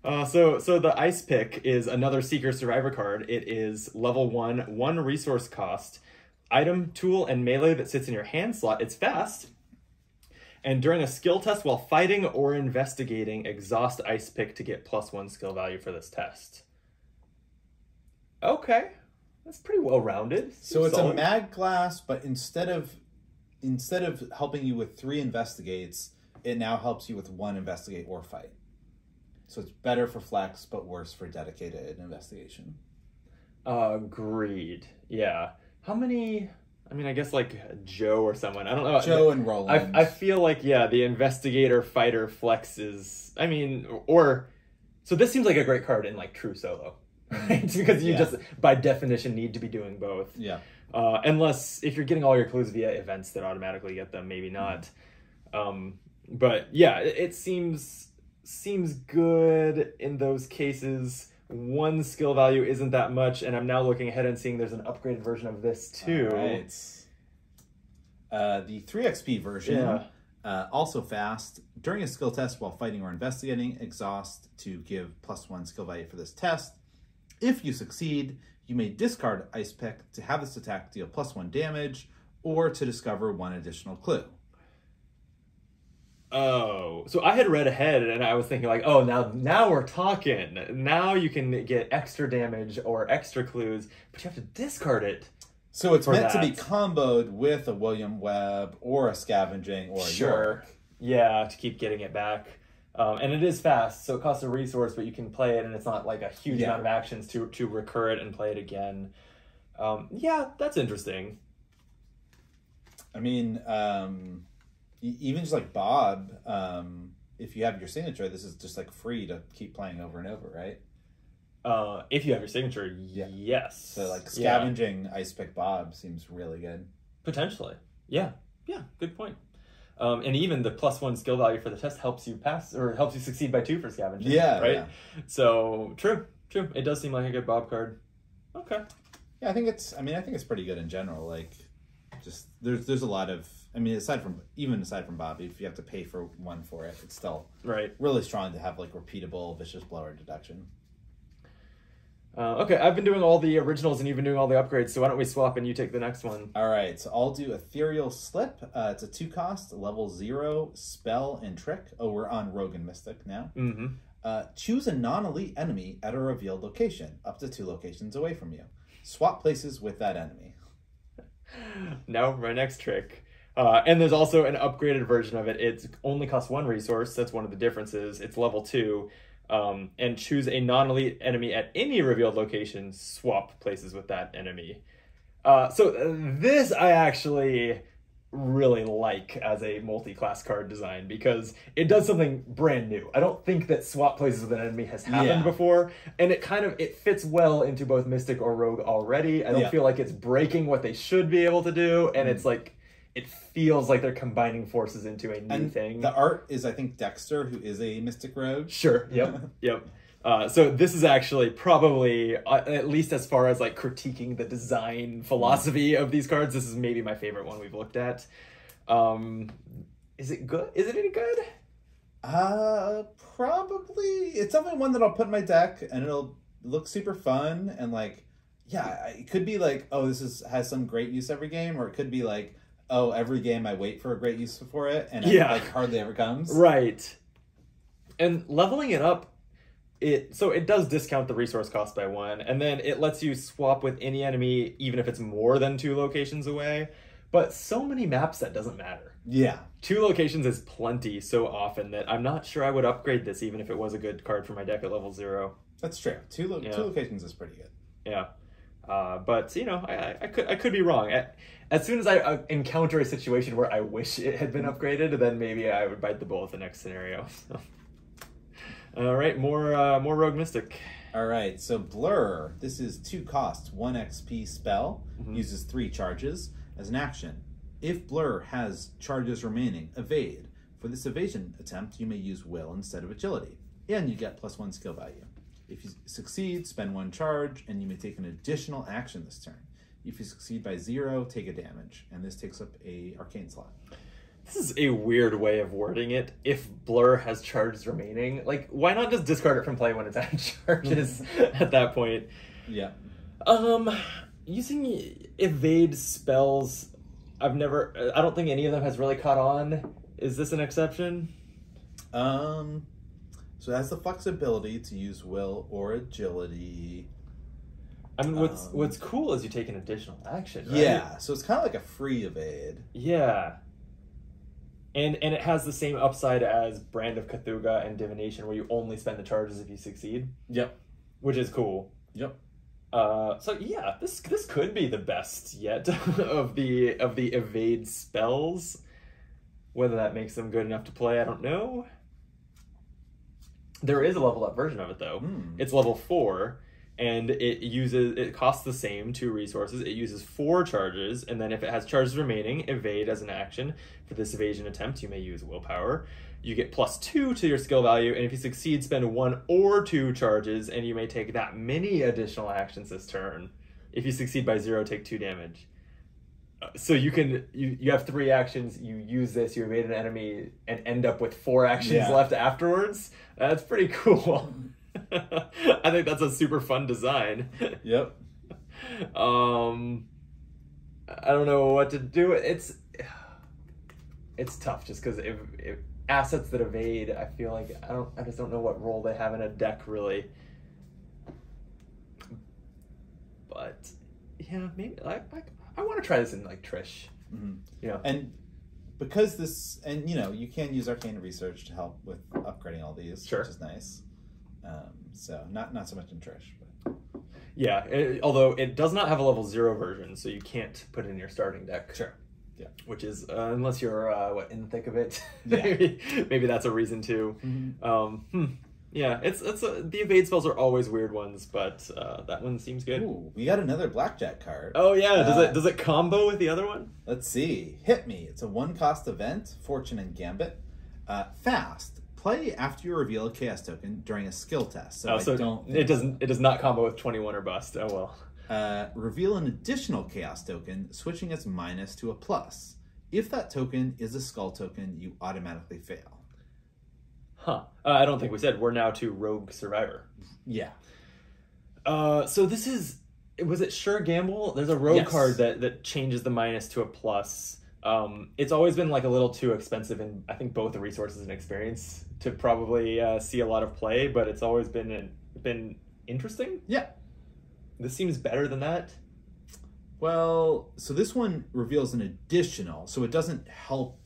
So the Ice Pick is another Seeker Survivor card. It is level 1 resource cost, item, tool, and melee that sits in your hand slot. It's fast. And during a skill test while fighting or investigating, exhaust Ice Pick to get +1 skill value for this test. Okay. That's pretty well rounded. So it's solid. A Mag Glass, but instead of instead of helping you with 3 investigates, it now helps you with 1 investigate or fight. So it's better for flex, but worse for dedicated investigation. Agreed. Yeah. How many... I mean, I guess like Joe or someone. I don't know. Joe and Roland. I feel like, yeah, the investigator fighter flex is... I mean, or... So this seems like a great card in like true solo. Right? Because you just, by definition, need to be doing both. Yeah. Unless, if you're getting all your clues via events that automatically get them, maybe not. But yeah, it seems good in those cases. 1 skill value isn't that much, and I'm now looking ahead and seeing there's an upgraded version of this too. All right. The 3 XP version, also fast. During a skill test while fighting or investigating, exhaust to give +1 skill value for this test. If you succeed, you may discard Ice Pick to have this attack deal +1 damage, or to discover 1 additional clue. Oh, so I had read ahead and I was thinking like, oh, now we're talking. Now you can get extra damage or extra clues, but you have to discard it. So it's meant to be comboed with a William Webb or a Scavenging or a York. Yeah, to keep getting it back. And it is fast, so it costs a resource, but you can play it and it's not like a huge amount of actions to recur it and play it again. Yeah, that's interesting. I mean, even just like Bob, if you have your signature, this is just like free to keep playing over and over, right? If you have your signature, yes. So like Scavenging Ice Pick Bob seems really good. Potentially. Yeah, good point. And even the +1 skill value for the test helps you pass, or helps you succeed by 2 for Scavenging. Yeah, right? Yeah. So, true. It does seem like a good Bob card. Okay. Yeah, I think it's pretty good in general. Like, just, there's a lot of, I mean, aside from Bobby, if you have to pay for 1 for it, it's still really strong to have like repeatable Vicious Blower deduction. Okay, I've been doing all the originals and you've been doing all the upgrades, so why don't we swap and you take the next one? All right, so I'll do Ethereal Slip. It's a 2 cost, level 0, spell and trick. Oh, we're on Rogue and Mystic now. Choose a non-elite enemy at a revealed location, up to 2 locations away from you. Swap places with that enemy. Now for my next trick. And there's also an upgraded version of it. It only costs 1 resource. That's one of the differences. It's level 2. And choose a non-elite enemy at any revealed location. Swap places with that enemy. So this I actually really like as a multi-class card design because it does something brand new. I don't think that swap places with an enemy has happened before, and it fits well into both Mystic or Rogue already. I don't feel like it's breaking what they should be able to do, and it's like it feels like they're combining forces into a new thing. The art is, I think, Dexter, who is a Mystic Rogue. Sure. Yep. So this is actually probably, at least as far as like critiquing the design philosophy of these cards, this is maybe my favorite one we've looked at. Is it good? Is it any good? Probably. It's definitely one that I'll put in my deck, and it'll look super fun. And like, yeah, it could be like, oh, has some great use every game, or it could be like, oh, every game I wait for a great use for it, and it like hardly ever comes. Right. And leveling it up, it does discount the resource cost by 1, and then it lets you swap with any enemy even if it's more than 2 locations away. But so many maps that doesn't matter. Yeah. 2 locations is plenty so often that I'm not sure I would upgrade this even if it was a good card for my deck at level 0. That's true. 2 locations is pretty good. Yeah. But, you know, I could be wrong. As soon as I encounter a situation where I wish it had been upgraded, then maybe I would bite the bullet the next scenario. All right, more Rogue Mystic. All right, so Blur. This is 2 cost, 1 XP spell. Uses 3 charges as an action. If Blur has charges remaining, evade. For this evasion attempt, you may use Will instead of Agility, and you get +1 skill value. If you succeed, spend 1 charge, and you may take an additional action this turn. If you succeed by 0, take a damage, and this takes up a arcane slot. This is a weird way of wording it. If Blur has charges remaining, like, why not just discard it from play when it's out of charges at that point? Yeah. Using evade spells, I don't think any of them has really caught on. Is this an exception? So it has the flexibility to use Will or Agility. I mean, what's cool is you take an additional action, right? Yeah, so it's kind of like a free evade. Yeah. And it has the same upside as Brand of Cthulhu and Divination, where you only spend the charges if you succeed. Yep. Which is cool. Yep. So yeah, this could be the best yet of the evade spells. Whether that makes them good enough to play, I don't know. There is a leveled up version of it though. It's level 4, and it costs the same 2 resources. It uses 4 charges, and then if it has charges remaining, evade as an action. For this evasion attempt, you may use willpower. You get +2 to your skill value, and if you succeed, spend 1 or 2 charges, and you may take that many additional actions this turn. If you succeed by 0, take 2 damage. So you have 3 actions, you use this, you evade an enemy, and end up with 4 actions left afterwards. That's pretty cool. I think that's a super fun design. Yep. I don't know what to do. It's tough just because if assets that evade, I feel like I just don't know what role they have in a deck really. But yeah, maybe I want to try this in like Trish. Yeah. And because this, and you can use Arcane Research to help with upgrading all these, which is nice. So not so much in Trish, but yeah. Although it does not have a level 0 version, so you can't put it in your starting deck. Sure. Yeah. Which is unless you're in the thick of it, Yeah. maybe that's a reason too. Yeah, it's the evade spells are always weird ones, but that one seems good. Ooh, we got another blackjack card. Oh yeah, does it combo with the other one? Let's see. Hit Me. It's a 1-cost event, Fortune and Gambit. Fast. Play after you reveal a chaos token during a skill test. It does not combo with 21 or bust. Oh well. Reveal an additional chaos token, switching its minus to a plus. If that token is a skull token, you automatically fail. Huh. I don't think we said we're now to Rogue Survivor. Yeah. So this is... Was it Sure Gamble? There's a rogue card that changes the minus to a plus. It's always been like a little too expensive in, I think, both the resources and experience to probably see a lot of play, but it's always been interesting. Yeah. This seems better than that. Well, so this one reveals an additional, so it doesn't help.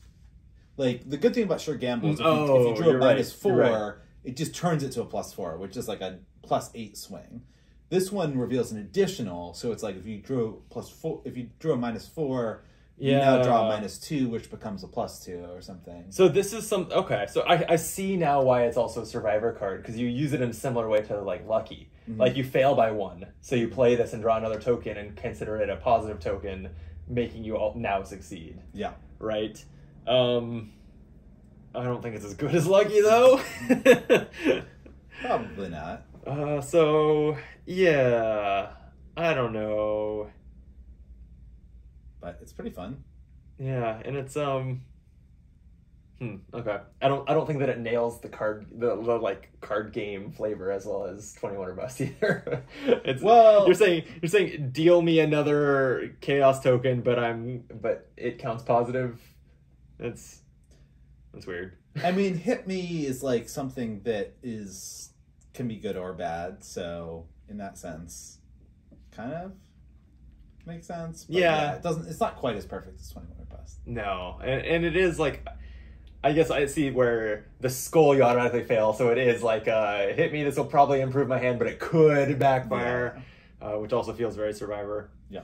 Like, the good thing about Sure Gamble is if you drew a -4, it just turns it to a +4, which is like a +8 swing. This one reveals an additional, so it's like if you drew a -4, you now draw a -2, which becomes a +2 or something. So this is okay, so I see now why it's also a survivor card, because you use it in a similar way to like Lucky. Like you fail by 1, so you play this and draw another token and consider it a positive token, making you all now succeed. Yeah. Right? I don't think it's as good as Lucky though. Probably not. So yeah, I don't know. But it's pretty fun. Yeah, and it's okay. I don't think that it nails the like card game flavor as well as 21 or bust either. You're saying deal me another chaos token, but it counts positive. That's weird. I mean, Hit Me is like something that can be good or bad, so in that sense, kind of makes sense. But yeah, it's not quite as perfect as 21 or bust. No, and it is like, I guess I see where the skull you automatically fail, so it is like Hit Me, this will probably improve my hand, but it could backfire, which also feels very Survivor. Yeah.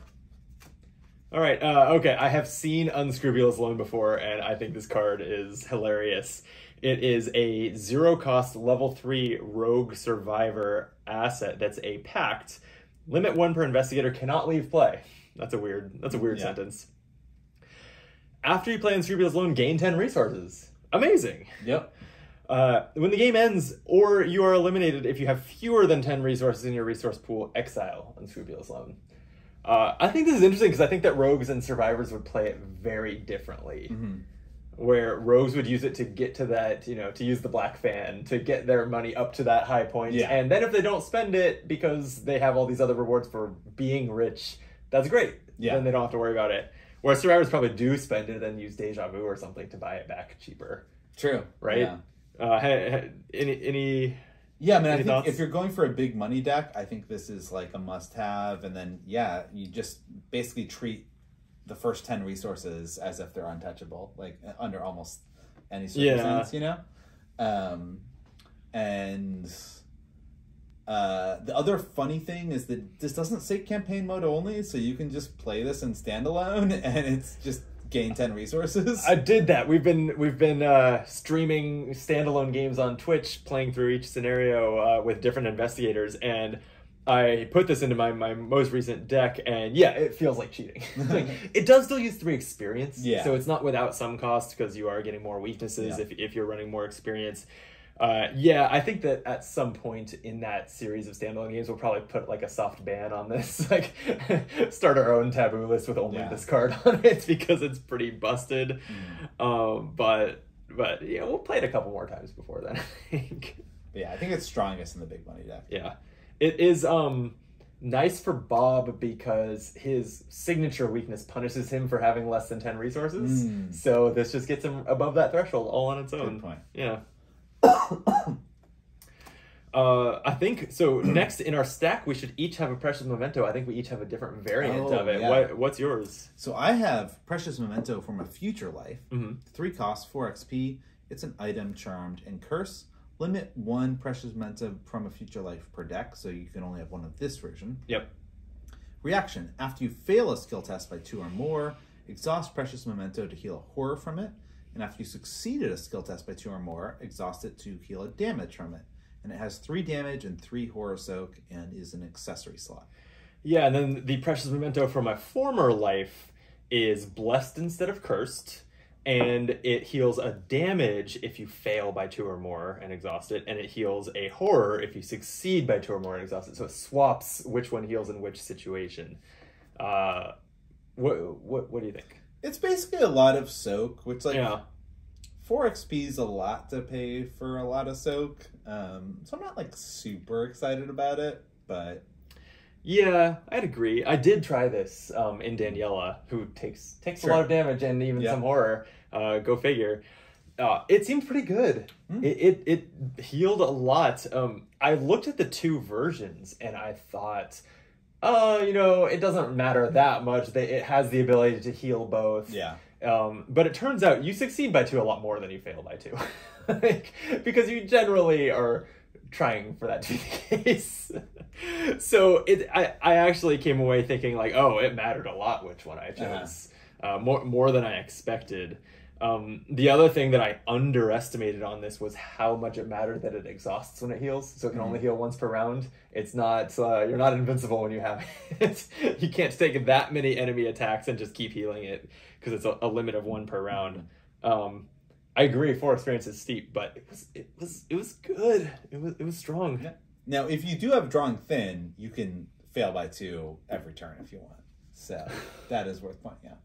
All right, okay, I have seen Unscrupulous Loan before, and I think this card is hilarious. It is a 0-cost level 3 Rogue Survivor asset that's a pact. Limit 1 per investigator, cannot leave play. That's a weird sentence. After you play Unscrupulous Loan, gain 10 resources. Amazing. Yep. When the game ends, or you are eliminated if you have fewer than 10 resources in your resource pool, exile Unscrupulous Loan. I think this is interesting because I think that rogues and survivors would play it very differently. Where rogues would use it to get to that, to use the black fan, to get their money up to that high point. Yeah. And then if they don't spend it because they have all these other rewards for being rich, that's great. Yeah. Then they don't have to worry about it. Whereas survivors probably do spend it and use Deja Vu or something to buy it back cheaper. True. Right? Yeah. Yeah, I mean, I Any think thoughts? if you're going for a big money deck, I think this is like a must-have. And then, yeah, you just basically treat the first 10 resources as if they're untouchable, like under almost any circumstance, you know? And the other funny thing is that this doesn't say campaign mode only, so you can just play this in standalone, and it's just gain 10 resources. I did that. We've been streaming standalone games on Twitch, playing through each scenario with different investigators, and I put this into my most recent deck, and yeah, it feels like cheating. Like, it does still use 3 experience, so it's not without some cost because you are getting more weaknesses if you're running more experience. Yeah, I think that at some point in that series of standalone games, we'll probably put like a soft ban on this, like start our own taboo list with only this card on it because it's pretty busted. But yeah, we'll play it a couple more times before then, I think. Yeah, I think it's strongest in the big money deck. Yeah, it is nice for Bob because his signature weakness punishes him for having less than 10 resources. So this just gets him above that threshold all on its own. Good point. Yeah. I think so. Next in our stack, we should each have a Precious Memento. I think we each have a different variant of it. Yeah. What's yours? So I have Precious Memento from a future life. 3 costs, 4 XP. It's an item, charmed, and curse. Limit 1 Precious Memento from a future life per deck, so you can only have 1 of this version. Yep. Reaction: after you fail a skill test by 2 or more, exhaust Precious Memento to heal a horror from it. And after you succeeded a skill test by 2 or more, exhaust it to heal a damage from it. And it has 3 damage and 3 horror soak and is an accessory slot. Yeah, and then the Precious Memento from my former life is blessed instead of cursed, and it heals a damage if you fail by 2 or more and exhaust it, and it heals a horror if you succeed by 2 or more and exhaust it. So it swaps which one heals in which situation. What do you think? It's basically a lot of soak, which 4 XP is a lot to pay for a lot of soak. So I'm not like super excited about it, but yeah, I'd agree. I did try this in Daniela, who takes a lot of damage and even some horror. Go figure. It seemed pretty good. It healed a lot. I looked at the 2 versions and I thought, it doesn't matter that much. It has the ability to heal both. Yeah. But it turns out you succeed by 2 a lot more than you fail by 2. Because you generally are trying for that to be the case. So I actually came away thinking like, oh, it mattered a lot which one I chose. More than I expected. The other thing that I underestimated on this was how much it mattered that it exhausts when it heals, so it can only heal once per round. It's not you're not invincible when you have it. You can't take that many enemy attacks and just keep healing it because it's a limit of 1 per round. I agree, 4 experience is steep, but it was good. It was strong. Yeah. Now, if you do have Drawing Thin, you can fail by 2 every turn if you want. So that is worth pointing out.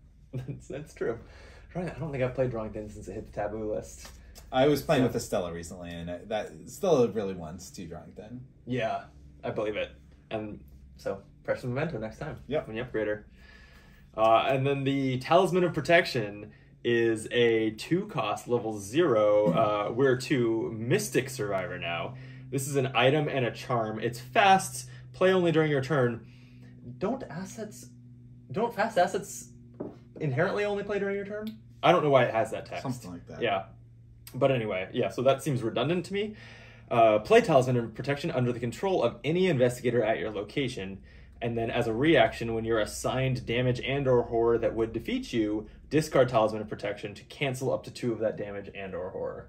That's true. I don't think I've played Drawing Thin since it hit the taboo list. I was playing with Estella recently, and that Estella really wants to Drawing Thin. Yeah, I believe it. And so, Precious Memento next time when you upgrade her. And then the Talisman of Protection is a 2-cost level 0. We're to Mystic Survivor now. This is an item and a charm. It's fast. Play only during your turn. Don't fast assets inherently only play during your turn? I don't know why it has that text. Something like that. Yeah. But anyway, yeah, so that seems redundant to me. Play Talisman of Protection under the control of any investigator at your location. And then as a reaction, when you're assigned damage and or horror that would defeat you, discard Talisman of Protection to cancel up to 2 of that damage and or horror.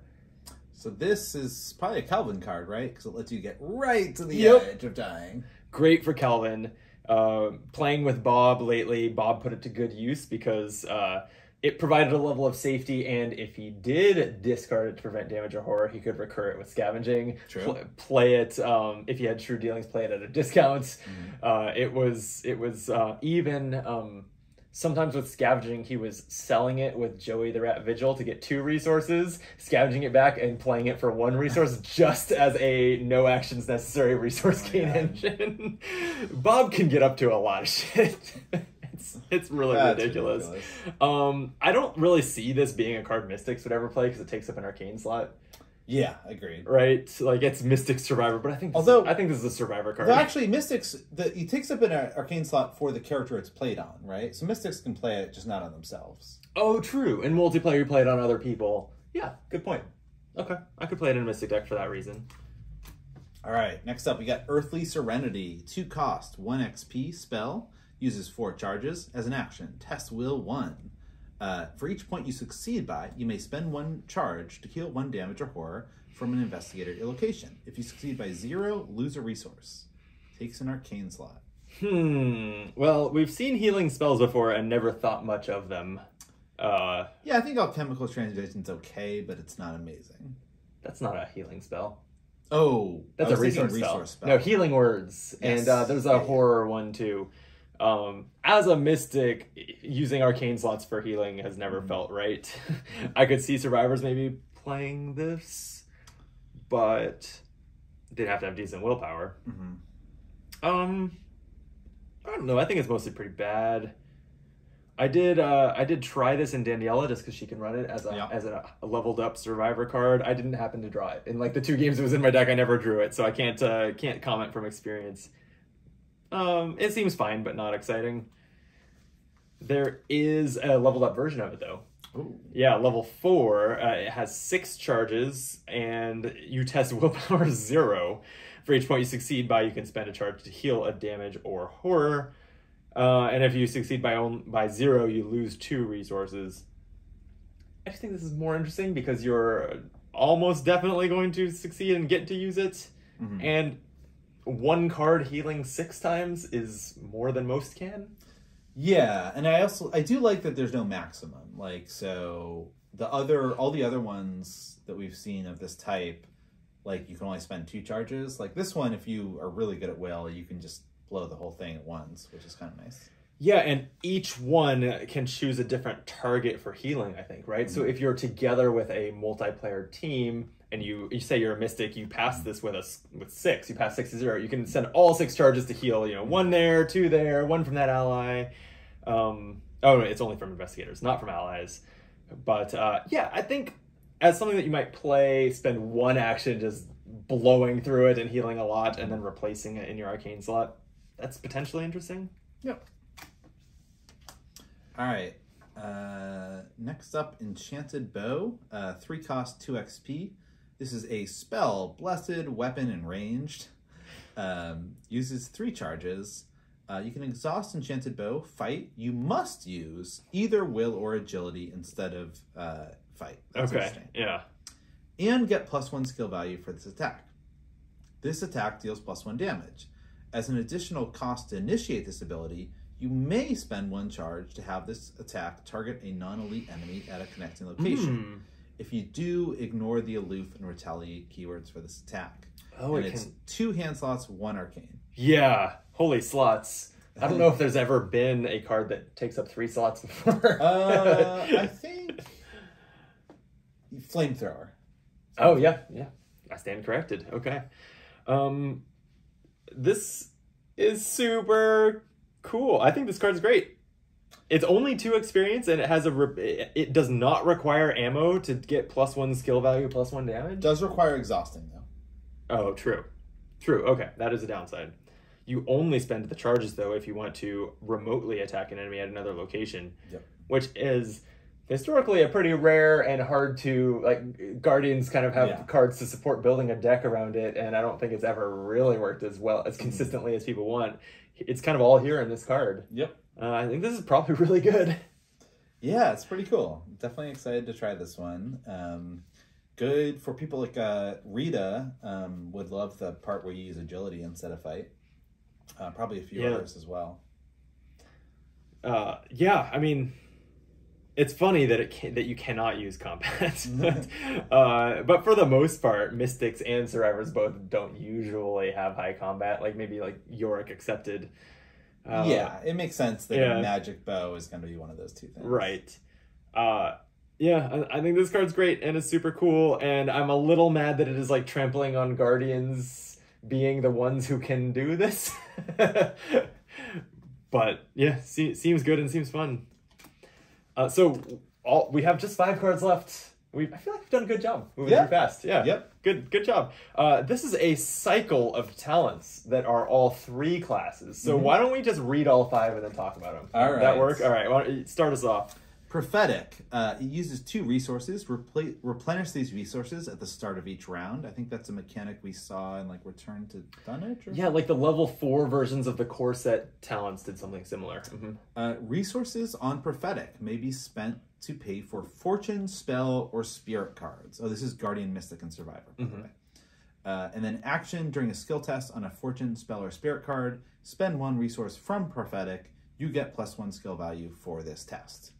So this is probably a Calvin card, right? Because it lets you get right to the edge of dying. Great for Calvin. Playing with Bob lately, Bob put it to good use because it provided a level of safety, and if he did discard it to prevent damage or horror, he could recur it with scavenging. True. Play it, if he had true dealings, play it at a discount. It was even... sometimes with scavenging, he was selling it with Joey the Rat Vigil to get 2 resources, scavenging it back and playing it for 1 resource just as a no actions necessary resource gain engine. Bob can get up to a lot of shit. It's really ridiculous. Ridiculous. I don't really see this being a card Mystics would ever play because it takes up an arcane slot. Yeah, agreed. right? Like it's Mystic Survivor, but I think this is a Survivor card. Though actually, Mystics it takes up an arcane slot for the character it's played on, right? So Mystics can play it, just not on themselves. Oh, true. In multiplayer, you play it on other people. Yeah, good point. Okay, I could play it in a Mystic deck for that reason. All right, next up we got Earthly Serenity. 2 cost, 1 XP spell. Uses 4 charges. As an action, test will 1. For each point you succeed by, you may spend 1 charge to heal 1 damage or horror from an investigator at your location. If you succeed by 0, lose a resource. Takes an arcane slot. Well, we've seen healing spells before and never thought much of them. Yeah, I think Alchemical Transmutation's okay, but it's not amazing. That's not a healing spell. Oh, that's a resource spell. No, healing words. Yes. And there's a horror one too. As a mystic, using arcane slots for healing has never felt right. I could see survivors maybe playing this, but they'd have to have decent willpower. I don't know. I think it's mostly pretty bad. I did try this in Daniela just because she can run it as a leveled up survivor card. I didn't happen to draw it in like the 2 games it was in my deck. I never drew it, so I can't comment from experience. It seems fine, but not exciting. There is a leveled up version of it though. Ooh. Yeah, level 4. It has 6 charges, and you test willpower 0. For each point you succeed by, you can spend a charge to heal a damage or horror. And if you succeed by 0, you lose 2 resources. I just think this is more interesting because you're almost definitely going to succeed and get to use it. And 1 card healing 6 times is more than most can. Yeah, and I do like that there's no maximum. Like, so all the other ones that we've seen of this type, like you can only spend 2 charges. Like this one, if you are really good at will, you can just blow the whole thing at once, which is kind of nice. Yeah, and each one can choose a different target for healing, I think, right? So if you're together with a multiplayer team and you say you're a mystic, you pass this with 6. You pass 6 to 0. You can send all 6 charges to heal, 1 there, 2 there, 1 from that ally. Oh, no, it's only from investigators, not from allies. But yeah, I think as something that you might play, spend 1 action just blowing through it and healing a lot and then replacing it in your arcane slot. That's potentially interesting. Yep. All right. Next up, Enchanted Bow. 3 cost, 2 XP. This is a spell, blessed, weapon, and ranged. Uses 3 charges. You can exhaust Enchanted Bow, fight. You must use either will or agility instead of fight. That's interesting. Yeah. And get +1 skill value for this attack. This attack deals +1 damage. As an additional cost to initiate this ability, you may spend 1 charge to have this attack target a non-elite enemy at a connecting location. If you do, ignore the aloof and retaliate keywords for this attack. Oh, and it's 2 hand slots, 1 arcane. Yeah, holy slots. I don't know if there's ever been a card that takes up 3 slots before. I think Flamethrower. Oh, yeah. I stand corrected. Okay. This is super cool. I think this card's great. It's only 2 experience, and it has it does not require ammo to get +1 skill value, +1 damage. Does require exhausting though. Oh, true. Okay, that is a downside. You only spend the charges though if you want to remotely attack an enemy at another location. Yep. Which is historically a pretty rare and hard to, like, Guardians kind of have cards to support building a deck around it, and I don't think it's ever really worked as well, as consistently as people want. It's kind of all here in this card. Yep. I think this is probably really good. Yeah, it's pretty cool. Definitely excited to try this one. Good for people like Rita would love the part where you use agility instead of fight. Probably a few others as well. Yeah, I mean, it's funny that that you cannot use combat, but for the most part, mystics and survivors both don't usually have high combat. Like maybe like Yorick accepted. Yeah, it makes sense that Magic Bow is going to be one of those 2 things. Right. Yeah, I think this card's great and it's super cool. And I'm a little mad that it is like trampling on Guardians being the ones who can do this. But yeah, seems good and seems fun. So we have just 5 cards left. I feel like we've done a good job moving through fast. Yeah. Yep. Good job. This is a cycle of talents that are all 3 classes. So why don't we just read all 5 and then talk about them? All right. That work? All right. Why don't you start us off? Prophetic. It uses 2 resources. Replenish these resources at the start of each round. I think that's a mechanic we saw in like Return to Dunwich. Yeah, like the level 4 versions of the core set talents did something similar. Resources on Prophetic may be spent to pay for Fortune, Spell, or Spirit cards. Oh, this is Guardian, Mystic, and Survivor. Okay. And then action during a skill test on a Fortune, Spell, or Spirit card. Spend 1 resource from Prophetic. You get +1 skill value for this test.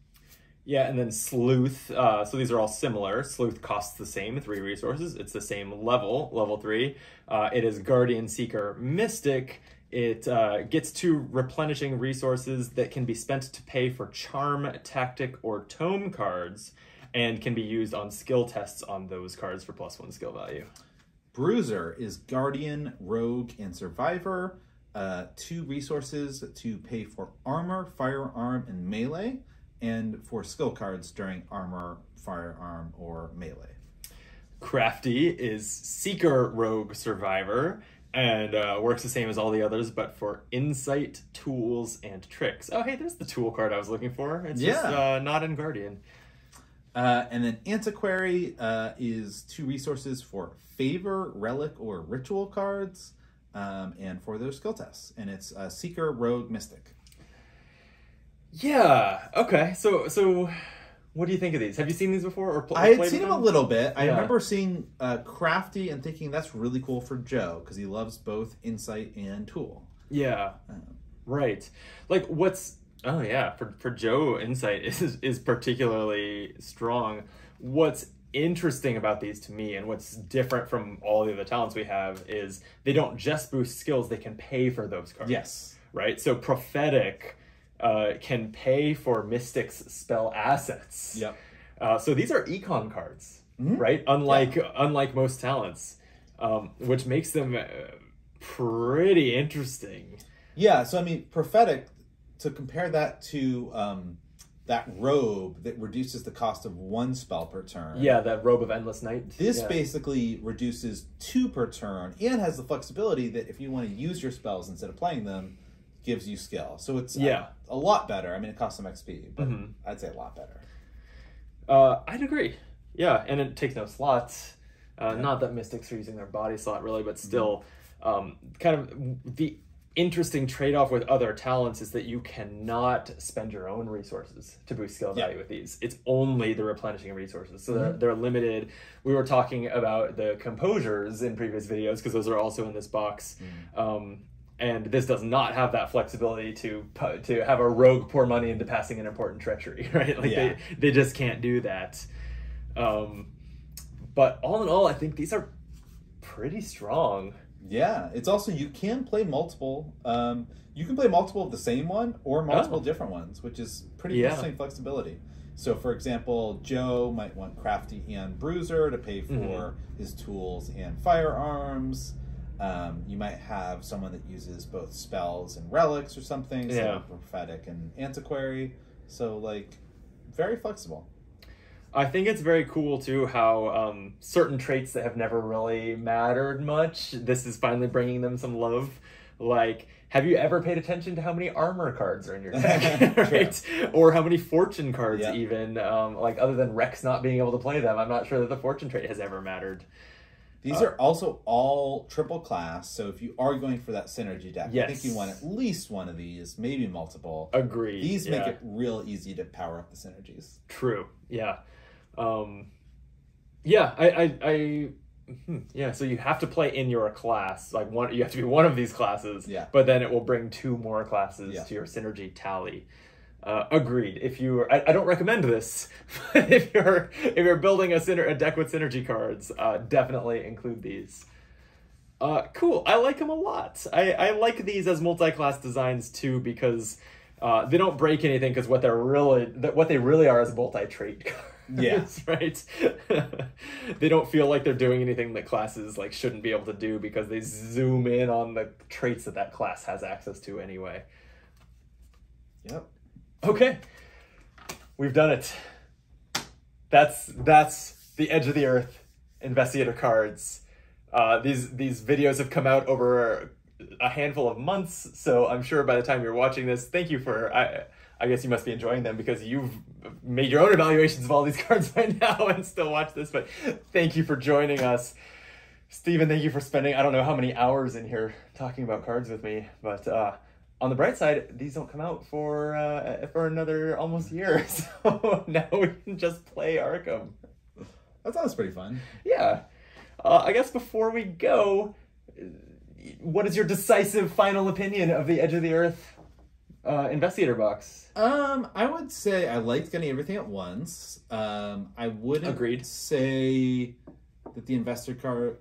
Yeah, and then Sleuth. So these are all similar. Sleuth costs the same, 3 resources. It's the same level 3. It is Guardian, Seeker, Mystic. It gets 2 replenishing resources that can be spent to pay for Charm, Tactic, or Tome cards, and can be used on skill tests on those cards for +1 skill value. Bruiser is Guardian, Rogue, and Survivor. 2 resources to pay for Armor, Firearm, and Melee, and for skill cards during Armor, Firearm, or Melee. Crafty is Seeker, Rogue, Survivor, and works the same as all the others, but for Insight, Tools, and Tricks. Oh, hey, there's the tool card I was looking for. It's just not in Guardian. And then Antiquary is 2 resources for Favor, Relic, or Ritual cards, and for those skill tests. And it's Seeker, Rogue, Mystic. Yeah. Okay. So, what do you think of these? Have you seen these before, or I had seen them a little bit. I Yeah. remember seeing Crafty and thinking that's really cool for Joe because he loves both Insight and Tool. Yeah. Right. Like oh yeah, for Joe, Insight is particularly strong. What's interesting about these to me, and what's different from all the other talents we have, is they don't just boost skills, they can pay for those cards. Yes. Right? So Prophetic can pay for Mystic's spell assets. Yep. So these are econ cards, right? Unlike most talents, which makes them pretty interesting. Yeah, so I mean, Prophetic, to compare that to that robe that reduces the cost of 1 spell per turn. Yeah, that Robe of Endless Night. This basically reduces 2 per turn and has the flexibility that if you want to use your spells instead of playing them, gives you skill. So it's a lot better. I mean, it costs some XP, but I'd say a lot better. I'd agree. Yeah, and it takes no slots. Not that Mystics are using their body slot really, but still, kind of the interesting trade-off with other talents is that you cannot spend your own resources to boost skill value with these. It's only the replenishing resources. So they're limited. We were talking about the composures in previous videos because those are also in this box. And this does not have that flexibility to have a rogue pour money into passing an important treachery, right? Like they just can't do that. But all in all, I think these are pretty strong. Yeah, it's also, you can play multiple. You can play multiple of the same one or multiple different ones, which is pretty interesting flexibility. So, for example, Joe might want Crafty and Bruiser to pay for his tools and firearms. You might have someone that uses both spells and relics or something, so Prophetic and Antiquary. So, like, very flexible. I think it's very cool, too, how certain traits that have never really mattered much, this is finally bringing them some love. Like, have you ever paid attention to how many armor cards are in your deck? Right? Or how many fortune cards even? Like, other than Rex not being able to play them, I'm not sure that the fortune trait has ever mattered. These are also all triple class, so if you are going for that synergy deck, I think you want at least one of these, maybe multiple. Agreed. These make it real easy to power up the synergies. True. Yeah. So you have to play in your class. Like you have to be one of these classes. Yeah. But then it will bring 2 more classes to your synergy tally. Agreed. If you, I don't recommend this, but if you're building a deck with synergy cards, definitely include these. Cool. I like them a lot. I like these as multi-class designs too because they don't break anything because what they really are is multi-trait cards. Yes, right. They don't feel like they're doing anything that classes like shouldn't be able to do because they zoom in on the traits that class has access to anyway. Yep. Okay, we've done it. That's the Edge of the Earth Investigator cards. These videos have come out over a handful of months, so I'm sure by the time you're watching this, thank you for, I guess you must be enjoying them because you've made your own evaluations of all these cards by now and still watch this, but thank you for joining us. Steven, thank you for spending, I don't know how many hours in here talking about cards with me, but on the bright side, these don't come out for another almost year, so now we can just play Arkham. That sounds pretty fun. Yeah. I guess before we go, what is your decisive final opinion of the Edge of the Earth Investigator box? I would say I liked getting everything at once. I wouldn't say that the Investigator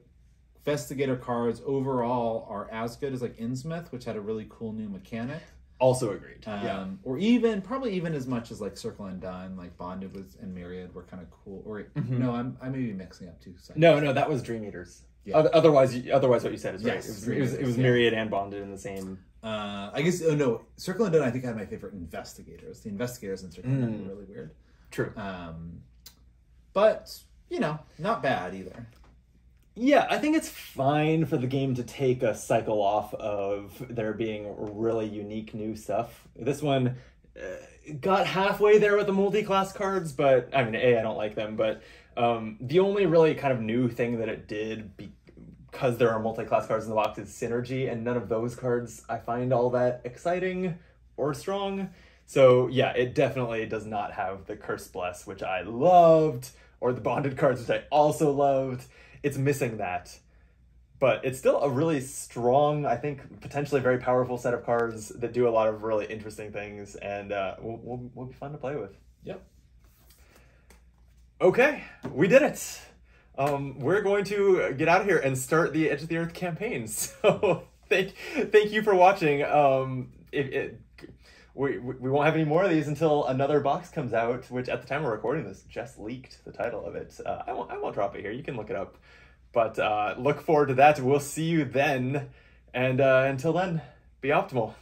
cards overall are as good as like Innsmouth, which had a really cool new mechanic. Also agreed. Yeah. Or probably even as much as like Circle and Done, like Bonded and Myriad were kind of cool. Or no, I may be mixing up two seconds. No, that was Dream Eaters. Yeah. Otherwise, what you said is right. Yes, it was Myriad and Bonded in the same. I guess Circle and Done I think had my favorite Investigators. The Investigators in Circle and Done were really weird. True. But not bad either. Yeah, I think it's fine for the game to take a cycle off of there being really unique new stuff. This one got halfway there with the multi-class cards, but I mean, I don't like them, but the only really kind of new thing that it did, because there are multi-class cards in the box, is Synergy, and none of those cards I find all that exciting or strong. So yeah, it definitely does not have the Curse Bless, which I loved, or the Bonded cards, which I also loved. It's missing that, but it's still a really strong, I think, potentially very powerful set of cards that do a lot of really interesting things, and will be fun to play with. Yep. Okay, we did it. We're going to get out of here and start the Edge of the Earth campaign. So thank you for watching. We won't have any more of these until another box comes out, which at the time we're recording this just leaked the title of it. I won't drop it here. You can look it up. But look forward to that. We'll see you then. And until then, be optimal.